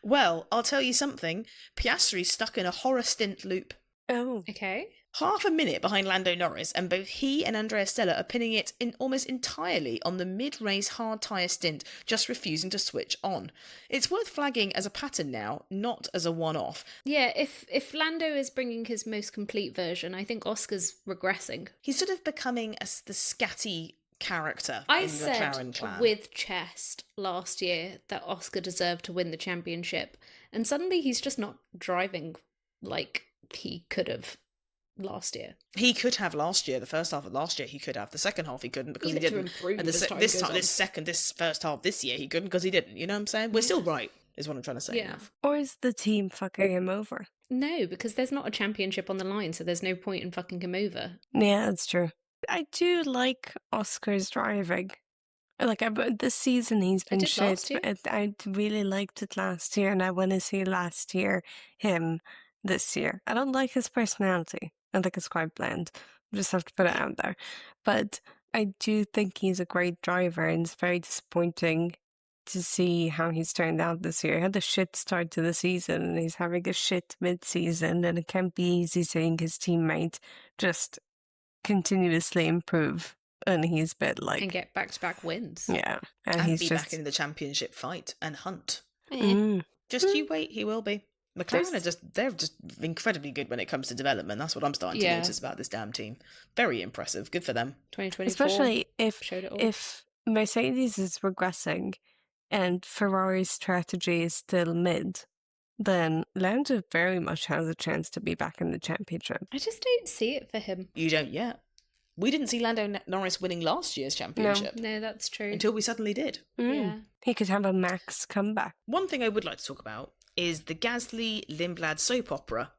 Well, I'll tell you something. Piastri's stuck in a horror stint loop. Oh. Okay. Half a minute behind Lando Norris, and both he and Andrea Stella are pinning it in almost entirely on the mid-race hard tyre stint, just refusing to switch on. It's worth flagging as a pattern now, not as a one-off. Yeah, if Lando is bringing his most complete version, I think Oscar's regressing. He's sort of becoming the scatty character I in the said McLaren clan. with chest last year that Oscar deserved to win the championship, and suddenly he's just not driving like he could have last year. He could have last year. The first half of last year he could have. The second half he couldn't because Even he to didn't. improve And as time goes on. this first half this year he couldn't because he didn't. You know what I'm saying? We're still right, is what I'm trying to say. Yeah. Nav. Or is the team fucking him over? No, because there's not a championship on the line, so there's no point in fucking him over. Yeah, that's true. I do like Oscar's driving. Like, this season he's been did shit. last year. But I really liked it last year, and I want to see last year him this year. I don't like his personality. I think it's quite bland. I just have to put it out there. But I do think he's a great driver, and it's very disappointing to see how he's turned out this year. He had a shit start to the season, and he's having a shit mid-season, and it can't be easy seeing his teammate just continuously improve. And he's a bit like... And get back-to-back wins. Yeah. And And he's be just... back in the championship fight and hunt. Mm. Just you wait, he will be. McLaren they're just incredibly good when it comes to development. That's what I'm starting to notice about this damn team. Very impressive. Good for them. 2024. Especially showed it all. if Mercedes is regressing and Ferrari's strategy is still mid, then Lando very much has a chance to be back in the championship. I just don't see it for him. You don't yet. We didn't see Lando Norris winning last year's championship No, that's true. until we suddenly did. Yeah. He could have a max comeback. One thing I would like to talk about is the Gasly-Lindblad soap opera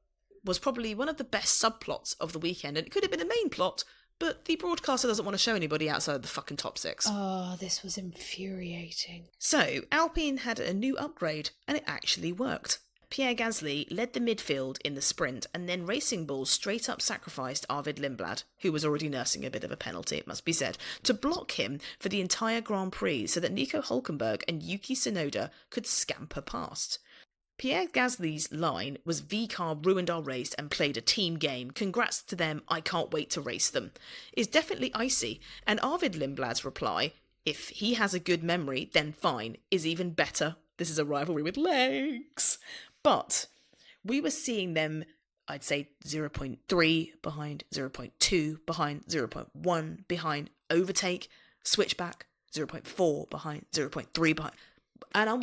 was probably one of the best subplots of the weekend, and it could have been a main plot, but the broadcaster doesn't want to show anybody outside the fucking top 6. Oh, this was infuriating. So, Alpine had a new upgrade, and it actually worked. Pierre Gasly led the midfield in the sprint, and then Racing Bulls straight up sacrificed Arvid Lindblad, who was already nursing a bit of a penalty, it must be said, to block him for the entire Grand Prix so that Nico Hülkenberg and Yuki Tsunoda could scamper past. Pierre Gasly's line was "V-car ruined our race and played a team game. Congrats to them, I can't wait to race them," is definitely icy, and Arvid Lindblad's reply, "If he has a good memory, then fine," is even better. This is a rivalry with legs. But we were seeing them, I'd say 0.3 behind, 0.2 behind, 0.1 behind, overtake, switchback, 0.4 behind, 0.3 behind. And I'm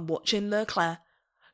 watching Leclerc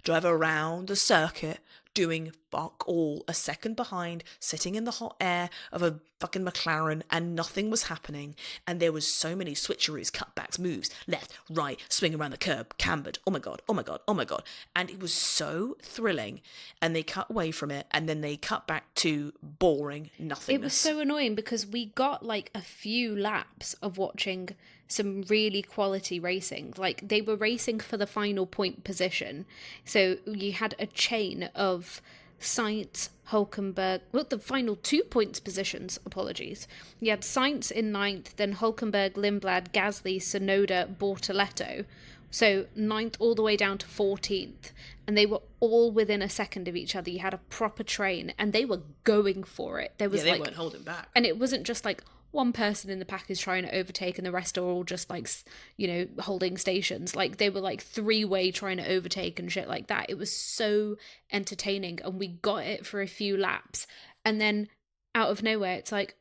drive around the circuit doing fuck all, a second behind, sitting in the hot air of a fucking McLaren, and nothing was happening. And there was so many switcheroos, cutbacks, moves, left, right, swing around the curb, cambered. Oh my God, oh my God, oh my God. And it was so thrilling. And they cut away from it, and then they cut back to boring nothingness. It was so annoying because we got like a few laps of watching some really quality racing. Like, they were racing for the final point position. So you had a chain of Sainz, Hülkenberg, well, the final 2 points positions, apologies. You had Sainz in 9th, then Hülkenberg, Lindblad, Gasly, Tsunoda, Bortoletto. So 9th all the way down to 14th. And they were all within a second of each other. You had a proper train, and they were going for it. There was they weren't holding back. And it wasn't just like one person in the pack is trying to overtake and the rest are all just like, you know, holding stations. Like, they were like 3-way trying to overtake and shit like that. It was so entertaining, and we got it for a few laps, and then out of nowhere it's like,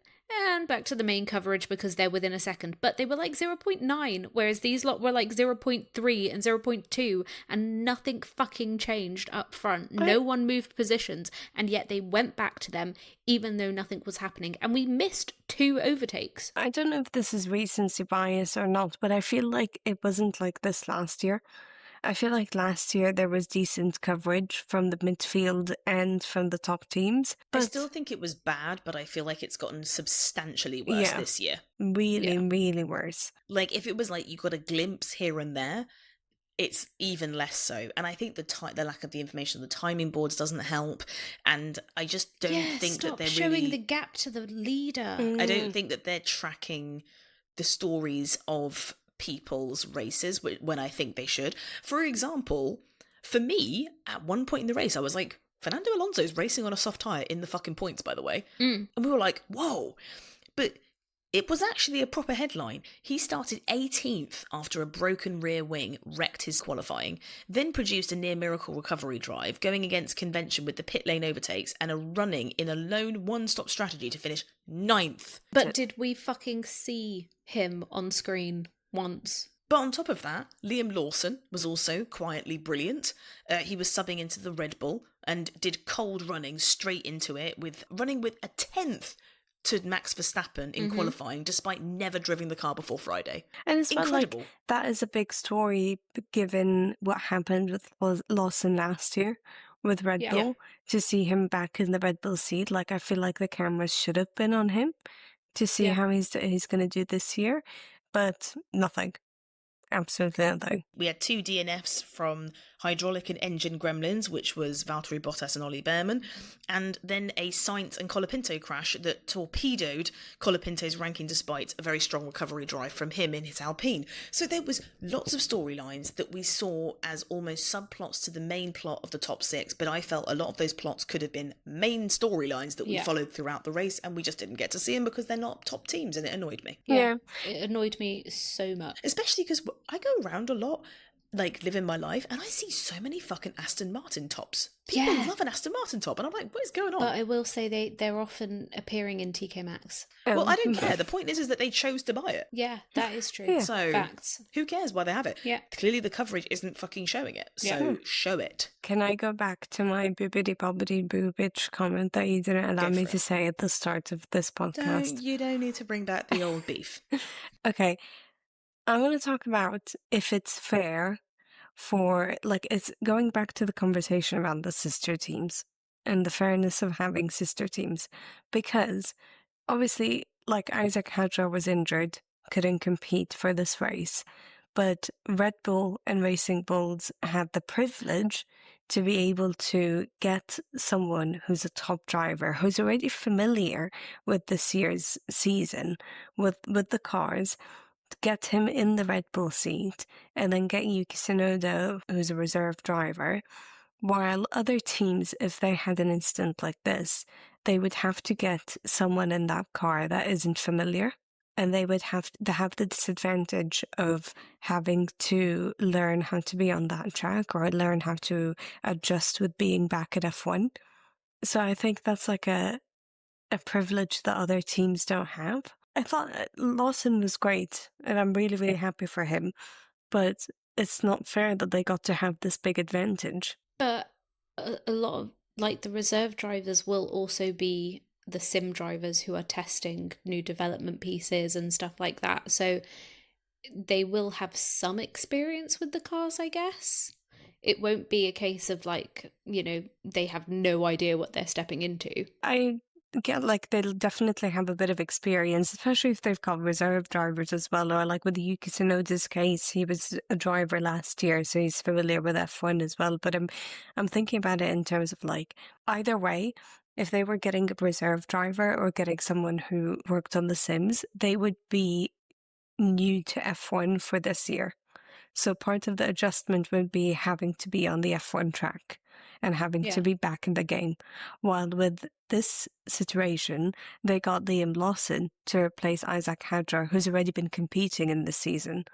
and back to the main coverage because they're within a second. But they were like 0.9, whereas these lot were like 0.3 and 0.2, and nothing fucking changed up front. No one moved positions, and yet they went back to them even though nothing was happening. And we missed 2 overtakes. I don't know if this is recency bias or not, but I feel like it wasn't like this last year. I feel like last year there was decent coverage from the midfield and from the top teams. But I still think it was bad, but I feel like it's gotten substantially worse this year. Really worse. Like, if it was like you got a glimpse here and there, it's even less so. And I think the lack of the information, the timing boards doesn't help. And I just don't think that they're showing really the gap to the leader. I don't think that they're tracking the stories of people's races when I think they should. For example, for me, at one point in the race, I was like, Fernando Alonso's racing on a soft tyre in the fucking points, by the way. And we were like, whoa. But it was actually a proper headline. He started 18th after a broken rear wing wrecked his qualifying, then produced a near miracle recovery drive, going against convention with the pit lane overtakes and a running in a lone one-stop strategy to finish 9th. But did we fucking see him on screen once? But on top of that, Liam Lawson was also quietly brilliant. He was subbing into the Red Bull and did cold running straight into it, running with a 10th to Max Verstappen in qualifying, despite never driving the car before Friday. And it's incredible. Like, that is a big story given what happened with Lawson last year with Red Bull. To see him back in the Red Bull seat, like, I feel like the cameras should have been on him to see how he's going to do this year, but nothing. Absolutely nothing. We had 2 DNFs from hydraulic and engine gremlins, which was Valtteri Bottas and Ollie Behrman, and then a Sainz and Colapinto crash that torpedoed Colapinto's ranking despite a very strong recovery drive from him in his Alpine. So there was lots of storylines that we saw as almost subplots to the main plot of the top 6, but I felt a lot of those plots could have been main storylines that we followed throughout the race, and we just didn't get to see them because they're not top teams, and it annoyed me. Yeah. It annoyed me so much. Especially because I go around a lot, like, living my life, and I see so many fucking Aston Martin tops. People love an Aston Martin top, and I'm like, what is going on? But I will say they're often appearing in TK Maxx. Well, I don't care. The point is that they chose to buy it. Yeah, that is true. So, facts. Who cares why they have it? Yeah. Clearly the coverage isn't fucking showing it, so show it. Can I go back to my boobity boobage comment that you didn't allow me to say at the start of this podcast? You don't need to bring back the old beef. Okay. I want to talk about if it's fair for, like, it's going back to the conversation about the sister teams and the fairness of having sister teams, because obviously, like Isack Hadjar was injured, couldn't compete for this race, but Red Bull and Racing Bulls had the privilege to be able to get someone who's a top driver, who's already familiar with this year's season, with the cars, get him in the Red Bull seat, and then get Yuki Tsunoda, who's a reserve driver. While other teams, if they had an incident like this, they would have to get someone in that car that isn't familiar. And they would have to have the disadvantage of having to learn how to be on that track or learn how to adjust with being back at F1. So I think that's like a privilege that other teams don't have. I thought Lawson was great, and I'm really, really happy for him. But it's not fair that they got to have this big advantage. But a lot of, like, the reserve drivers will also be the sim drivers who are testing new development pieces and stuff like that. So they will have some experience with the cars, I guess. It won't be a case of, like, you know, they have no idea what they're stepping into. I get like they'll definitely have a bit of experience, especially if they've got reserve drivers as well. Or like with Yuki Tsunoda's case, he was a driver last year, so he's familiar with F1 as well. But I'm thinking about it in terms of like either way, if they were getting a reserve driver or getting someone who worked on the Sims, they would be new to F1 for this year. So part of the adjustment would be having to be on the F1 track and having to be back in the game. While with this situation, they got Liam Lawson to replace Isack Hadjar, who's already been competing in this season.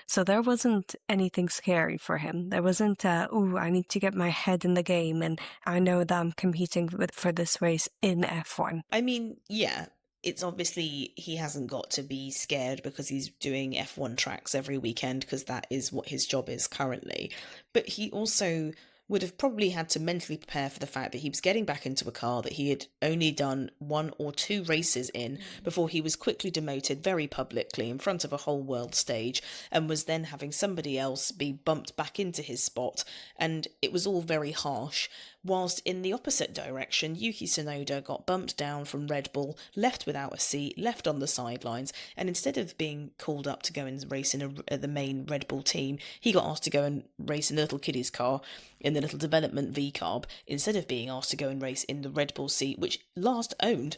So there wasn't anything scary for him. There wasn't, I need to get my head in the game and I know that I'm competing for this race in F1. I mean, yeah. It's obviously he hasn't got to be scared because he's doing F1 tracks every weekend because that is what his job is currently. But he also would have probably had to mentally prepare for the fact that he was getting back into a car that he had only done 1 or 2 races in before he was quickly demoted very publicly in front of a whole world stage and was then having somebody else be bumped back into his spot. And it was all very harsh. Whilst in the opposite direction, Yuki Tsunoda got bumped down from Red Bull, left without a seat, left on the sidelines, and instead of being called up to go and race in the main Red Bull team, he got asked to go and race in the little kiddie's car, in the little development V-carb, instead of being asked to go and race in the Red Bull seat, which last owned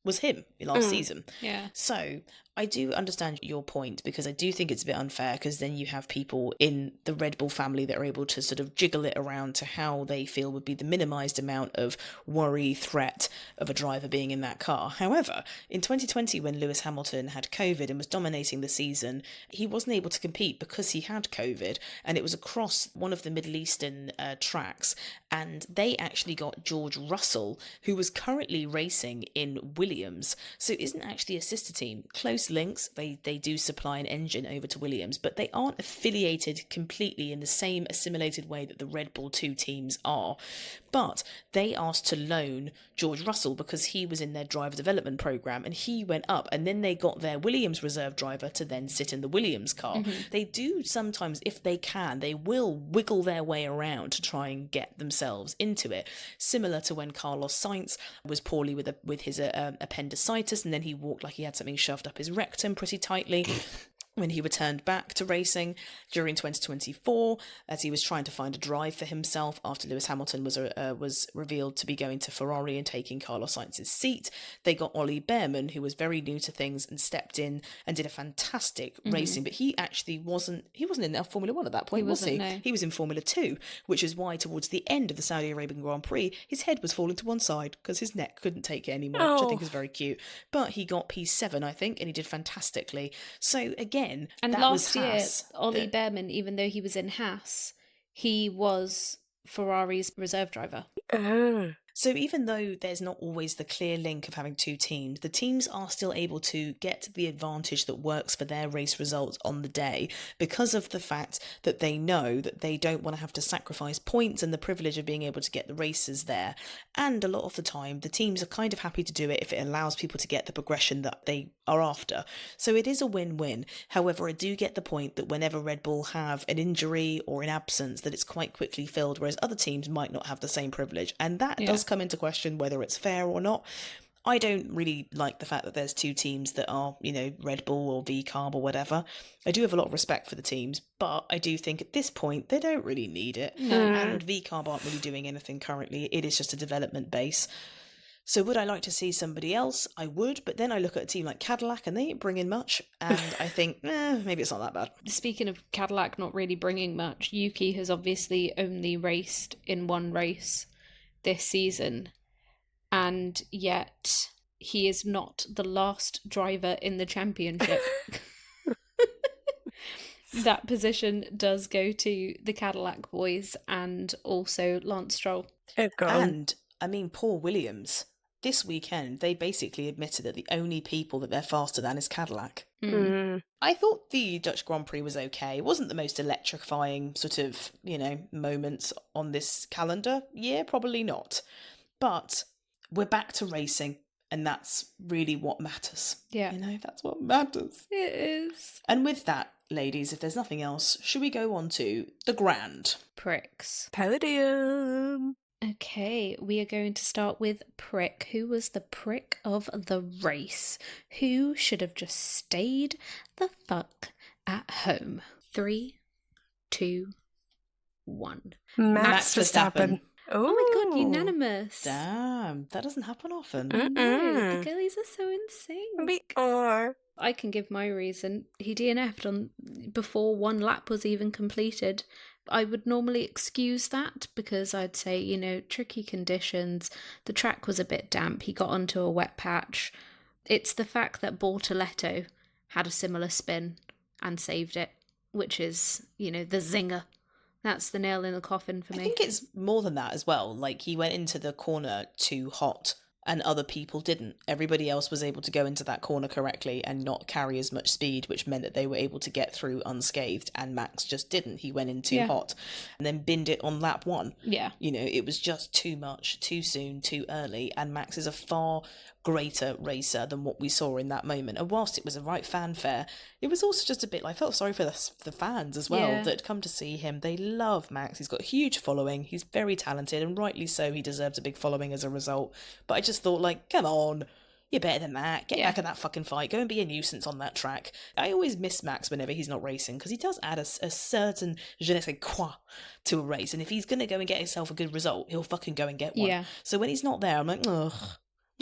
was him last season. Yeah. So I do understand your point because I do think it's a bit unfair because then you have people in the Red Bull family that are able to sort of jiggle it around to how they feel would be the minimised amount of worry, threat of a driver being in that car. However, in 2020 when Lewis Hamilton had COVID and was dominating the season, he wasn't able to compete because he had COVID and it was across one of the Middle Eastern tracks, and they actually got George Russell, who was currently racing in Williams, so it isn't actually a sister team. Close links, they do supply an engine over to Williams, but they aren't affiliated completely in the same assimilated way that the Red Bull 2 teams are. But they asked to loan George Russell because he was in their driver development program and he went up, and then they got their Williams reserve driver to then sit in the Williams car. They do sometimes, if they can, they will wiggle their way around to try and get themselves into it, similar to when Carlos Sainz was poorly with his appendicitis and then he walked like he had something shoved up his rectum pretty tightly. When he returned back to racing during 2024, as he was trying to find a drive for himself after Lewis Hamilton was revealed to be going to Ferrari and taking Carlos Sainz's seat, they got Ollie Behrman, who was very new to things and stepped in and did a fantastic racing. But he actually wasn't in Formula 1 at that point, was he? No. He was in Formula 2, which is why towards the end of the Saudi Arabian Grand Prix, his head was falling to one side because his neck couldn't take it anymore, which I think is very cute. But he got P7, I think, and he did fantastically. So again, and that last was year, Haas. Ollie Behrman, even though he was in Haas, he was Ferrari's reserve driver. So even though there's not always the clear link of having 2 teams, the teams are still able to get the advantage that works for their race results on the day because of the fact that they know that they don't want to have to sacrifice points and the privilege of being able to get the races there. And a lot of the time, the teams are kind of happy to do it if it allows people to get the progression that they are after. So it is a win-win. However, I do get the point that whenever Red Bull have an injury or an absence, that it's quite quickly filled, whereas other teams might not have the same privilege. And that does come into question whether it's fair or not. I don't really like the fact that there's two teams that are, Red Bull or V-Carb or whatever. I do have a lot of respect for the teams, but I do think at this point they don't really need it. No. And V-Carb aren't really doing anything currently. It is just a development base. So would I like to see somebody else? I would, but then I look at a team like Cadillac and they ain't bringing much, and I think, maybe it's not that bad. Speaking of Cadillac not really bringing much, Yuki has obviously only raced in one race this season, and yet he is not the last driver in the championship. That position does go to the Cadillac boys and also Lance Stroll. And, poor Williams. This weekend, they basically admitted that the only people that they're faster than is Cadillac. I thought the Dutch Grand Prix was okay. It wasn't the most electrifying sort of, moments on this calendar year, probably not. But we're back to racing, and that's really what matters. Yeah. That's what matters. It is. And with that, ladies, if there's nothing else, should we go on to the Grand Prix? Podium. Okay, we are going to start with prick. Who was the prick of the race? Who should have just stayed the fuck at home? 3, 2, 1. Max Verstappen. Oh my god, unanimous. Damn, that doesn't happen often. I know, the girlies are so insane. We are. I can give my reason. He DNF'd before one lap was even completed. I would normally excuse that because I'd say, tricky conditions, the track was a bit damp, he got onto a wet patch. It's the fact that Bortoletto had a similar spin and saved it, which is, the zinger. That's the nail in the coffin for me. I think it's more than that as well. Like, he went into the corner too hot and other people didn't. Everybody else was able to go into that corner correctly and not carry as much speed, which meant that they were able to get through unscathed, and Max just didn't. He went in too hot and then binned it on lap 1. Yeah. It was just too much, too soon, too early, and Max is a far greater racer than what we saw in that moment. And whilst it was a right fanfare, it was also just a bit, I felt sorry for the fans as well that had come to see him. They love Max. He's got a huge following. He's very talented, and rightly so. He deserves a big following as a result. But I just thought, come on, you're better than that. Get back in that fucking fight. Go and be a nuisance on that track. I always miss Max whenever he's not racing, because he does add a certain je ne sais quoi to a race. And if he's going to go and get himself a good result, he'll fucking go and get one. Yeah. So when he's not there, I'm like, ugh.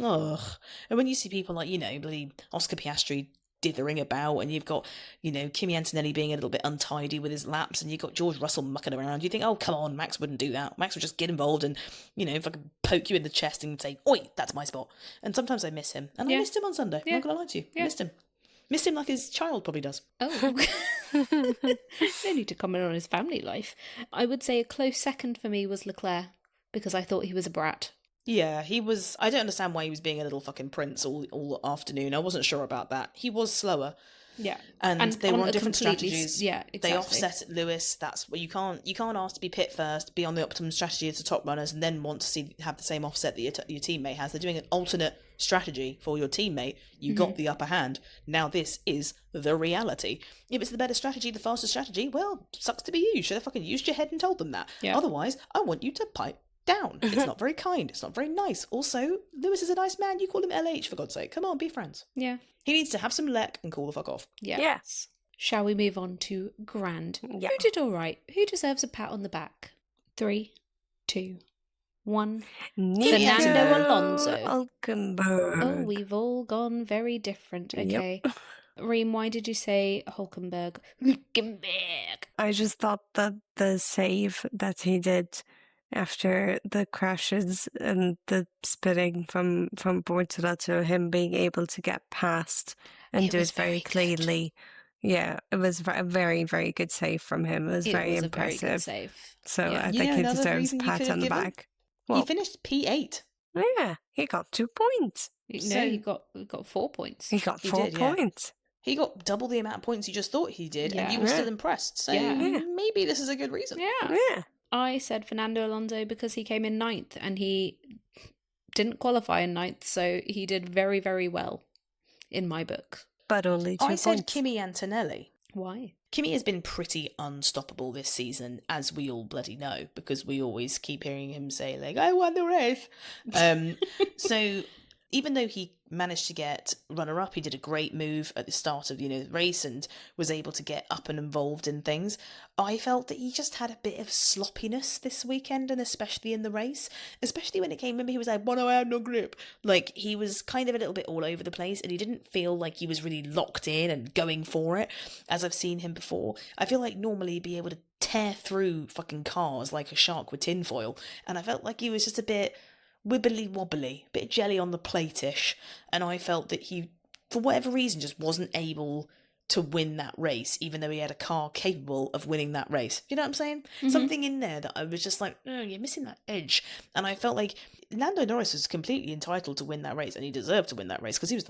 And when you see people like, bloody Oscar Piastri dithering about, and you've got, Kimi Antonelli being a little bit untidy with his laps, and you've got George Russell mucking around, you think, oh, come on, Max wouldn't do that. Max would just get involved and, fucking poke you in the chest and say, oi, that's my spot. And sometimes I miss him. And I missed him on Sunday. I'm not going to lie to you. Missed him. Missed him like his child probably does. Oh. No need to comment on his family life. I would say a close second for me was Leclerc, because I thought he was a brat. Yeah, he was. I don't understand why he was being a little fucking prince all afternoon. I wasn't sure about that. He was slower. Yeah, and they were on different strategies. Yeah, exactly. They offset Lewis. That's what you can't ask to be pit first, be on the optimum strategy as the top runners, and then want to have the same offset that your teammate has. They're doing an alternate strategy for your teammate. You got the upper hand. Now this is the reality. If it's the better strategy, the faster strategy, well, sucks to be you. Should have fucking used your head and told them that. Yeah. Otherwise, I want you to pipe down. It's not very kind. It's not very nice. Also, Lewis is a nice man. You call him LH, for God's sake. Come on, be friends. Yeah. He needs to have some lek and cool the fuck off. Yeah. Yes. Shall we move on to Grand? Yeah. Who did all right? Who deserves a pat on the back? 3, 2, 1. Fernando Alonso. Hulkenberg. Oh, we've all gone very different. Okay. Yep. Reem, why did you say Hulkenberg? Hulkenberg. I just thought that the save that he did after the crashes and the spitting from Bortoletto, him being able to get past and do it very cleanly. Yeah, it was a very, very good save from him. It was very impressive. Very good save. So I think he deserves a pat on the back. Well, he finished P8. Yeah, he got 2 points. No, he got 4 points. He got 4 points. He got double the amount of points you just thought he did, and you were still impressed. So maybe this is a good reason. Yeah. I said Fernando Alonso because he came in 9th and he didn't qualify in 9th, so he did very, very well in my book. But only 2 points. I said Kimi Antonelli. Why? Kimi has been pretty unstoppable this season, as we all bloody know, because we always keep hearing him say, I won the race. So even though he managed to get runner-up, he did a great move at the start of, the race and was able to get up and involved in things. I felt that he just had a bit of sloppiness this weekend, and especially in the race, especially when it came, remember he was like, "Bueno, I have no grip." Like, he was kind of a little bit all over the place, and he didn't feel like he was really locked in and going for it, as I've seen him before. I feel like normally he'd be able to tear through fucking cars like a shark with tinfoil, and I felt like he was just a bit wibbly wobbly, a bit jelly on the plate-ish, and I felt that he, for whatever reason, just wasn't able to win that race, even though he had a car capable of winning that race. You know what I'm saying? Mm-hmm. Something in there that I was just like, oh, you're missing that edge. And I felt like Lando Norris was completely entitled to win that race, and he deserved to win that race, because he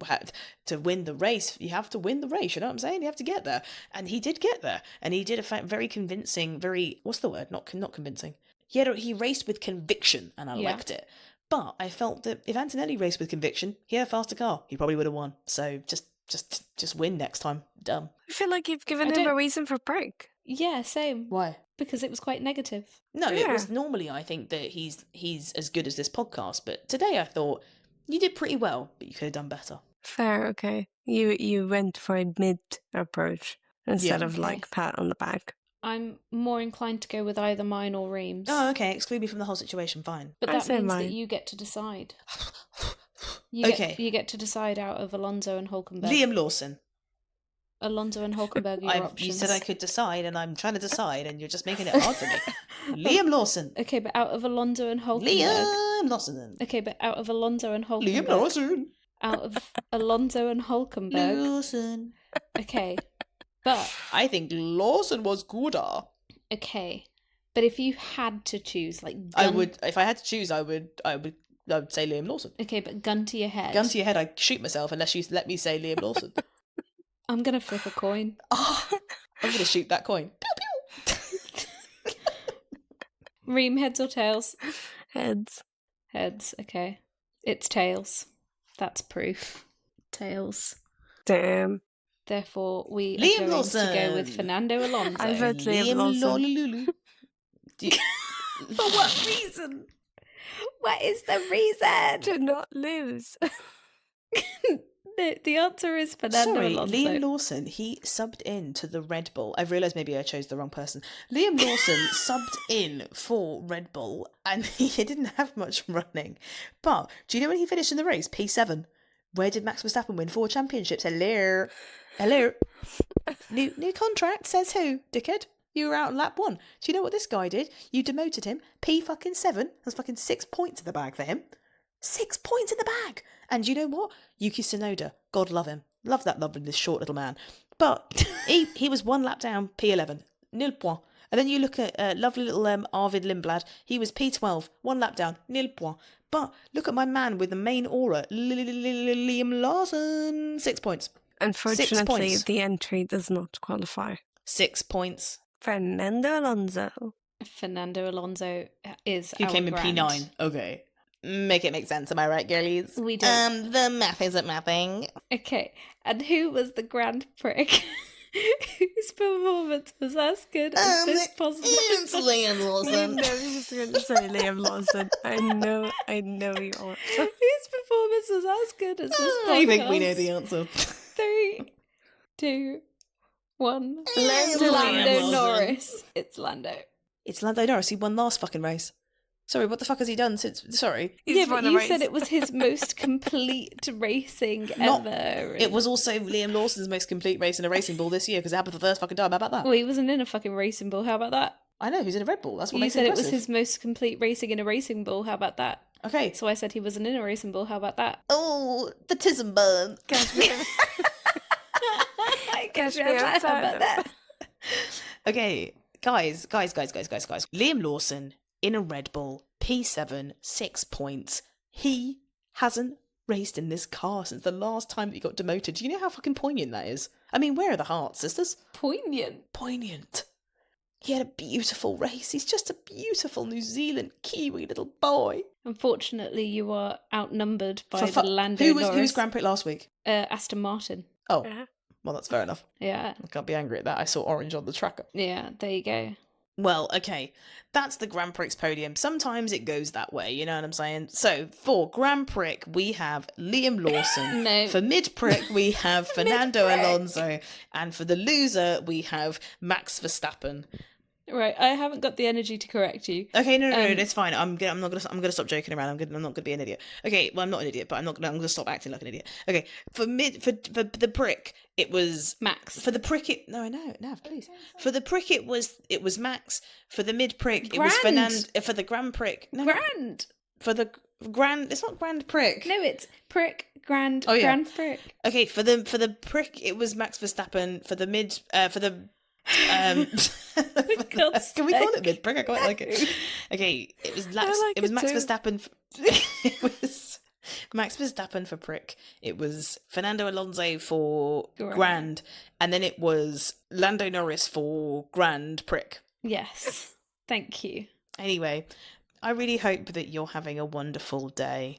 had to win the race. You have to win the race, you know what I'm saying? You have to get there. And he did get there. And he did a very convincing, what's the word? Not convincing. He raced with conviction, and I liked it. But I felt that if Antonelli raced with conviction, he had a faster car. He probably would have won. So just win next time. Dumb. I feel like you've given him a reason for break. Yeah, same. Why? Because it was quite negative. No, it was normally, I think, that he's as good as this podcast. But today I thought, you did pretty well, but you could have done better. Fair, okay. You went for a mid approach instead of like pat on the back. I'm more inclined to go with either mine or Reams. Oh, okay. Exclude me from the whole situation. Fine. But that means that you get to decide. You get to decide out of Alonso and Hulkenberg. Liam Lawson. Alonso and Hulkenberg are your options. You said I could decide, and I'm trying to decide, and you're just making it hard for me. Liam Lawson. Okay, but out of Alonso and Hulkenberg. Liam Lawson. Okay, but out of Alonso and Hulkenberg. Liam Lawson. Out of Alonso and Hulkenberg. Lawson. Okay, but I think Lawson was gooder. Okay, but if you had to choose, like, if I had to choose, I would say Liam Lawson. Okay, but gun to your head. Gun to your head, I'd shoot myself unless you let me say Liam Lawson. I'm gonna flip a coin. Oh, I'm gonna shoot that coin. Pew, pew. Ream, heads or tails? Heads. Heads, okay. It's tails. That's proof. Tails. Damn. Therefore, we Liam are going Lawson. to go with Fernando Alonso. I vote Liam Lawson. For what reason? What is the reason? To not lose. The answer is Fernando Alonso. Liam Lawson, he subbed in to the Red Bull. I've realised maybe I chose the wrong person. Liam Lawson subbed in for Red Bull, and he didn't have much running. But do you know when he finished in the race? P7. Where did Max Verstappen win 4 championships? Hello. New contract, says who, dickhead? You were out on lap 1. Do you know what this guy did? You demoted him. P7. That's fucking 6 points in the bag for him. 6 points in the bag. And you know what? Yuki Tsunoda, God love him. Love that lovely, this short little man. But he was 1 lap down, P11. Nil point. And then you look at lovely little Arvid Lindblad. He was P12, 1 lap down, nil point. But look at my man with the main aura, Liam Lawson, 6 points. Unfortunately, the entry does not qualify. 6 points. Fernando Alonso. Fernando Alonso is Who came in grand. P9. Okay. Make it make sense, am I right, girlies? We don't. The math isn't mathing. Okay, and who was the grand prick whose performance was as good as this possible? It's Liam Lawson. I know you was going to say Liam Lawson. I know you are. Whose performance was as good as this podcast? I think we know the answer. 3, 2, 1. Lando Lando Norris. It's Lando. It's Lando Norris. He won last fucking race. Sorry, what the fuck has he done since... Sorry. Yeah, but you said it was his most complete racing ever. It was also Liam Lawson's most complete race in a racing ball this year, because it happened for the first fucking time. How about that? Well, he wasn't in a fucking racing ball. How about that? I know, he's in a Red Bull. That's what You makes it said it impressive. was his most complete racing in a racing ball. How about that? Okay. So I said he wasn't in a racing ball. How about that? Oh, the tism burn. Catch me outside. Okay, guys. Liam Lawson in a Red Bull, P7, 6 points. He hasn't raced in this car since the last time that he got demoted. Do you know how fucking poignant that is? I mean, where are the hearts, sisters? Poignant. He had a beautiful race. He's just a beautiful New Zealand Kiwi little boy. Unfortunately, you are outnumbered by the Lando Norris. Who was Grand Prix last week? Aston Martin. Oh, well, that's fair enough. Yeah. I can't be angry at that. I saw orange on the tracker. Yeah, there you go. Well, okay, that's the Grand Prix podium. Sometimes it goes that way, you know what I'm saying? So for Grand Prix, we have Liam Lawson. No. For Mid Prix, we have Fernando Alonso. And for the loser, we have Max Verstappen. Right, I haven't got the energy to correct you. Okay, no, it's fine. I'm gonna stop joking around. I'm not gonna be an idiot. Okay, well, I'm not an idiot, but I'm gonna stop acting like an idiot. Okay, for the prick, it was Max. For the prick, I know, Nav, please. For the prick, it was Max. For the mid prick, it was Fernando. For the Grand Prick, Grand. For the Grand, it's not Grand Prick. No, it's Prick Grand. Oh yeah, Grand Prick. Okay, for the prick, it was Max Verstappen. For the mid, for the can we call it mid prick? I quite like it. Okay, it was Max Verstappen. It was Max Verstappen for prick. It was Fernando Alonso for grand, and then it was Lando Norris for grand prick. Yes, thank you. Anyway, I really hope that you're having a wonderful day.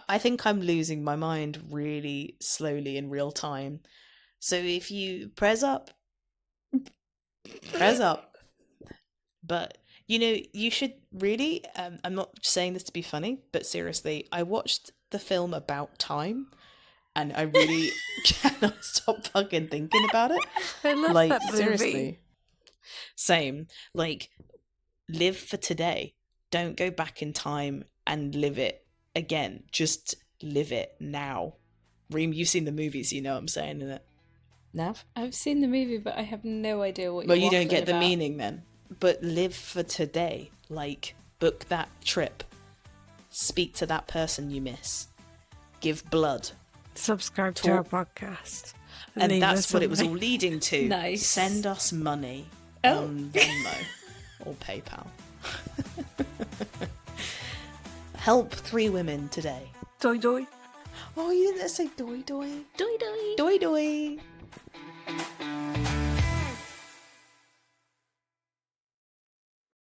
I think I'm losing my mind really slowly in real time. So if you press up. But you should really I'm not saying this to be funny, but seriously, I watched the film About Time and I really cannot stop fucking thinking about it. I love that movie. Seriously, same. Like, live for today. Don't go back in time and live it again. Just live it now. Reem, you've seen the movies, you know what I'm saying, innit? Nav? I've seen the movie, but I have no idea what you're Well, you don't get about. the meaning then. But live for today. Like, book that trip. Speak to that person you miss. Give blood. Subscribe to our podcast. And Leave that's us what a it was like. all leading to. Nice. Send us money on Venmo or PayPal. Help 3 women today. Doi doi. Oh, you didn't say doi doi. Doi doi. Doi doi.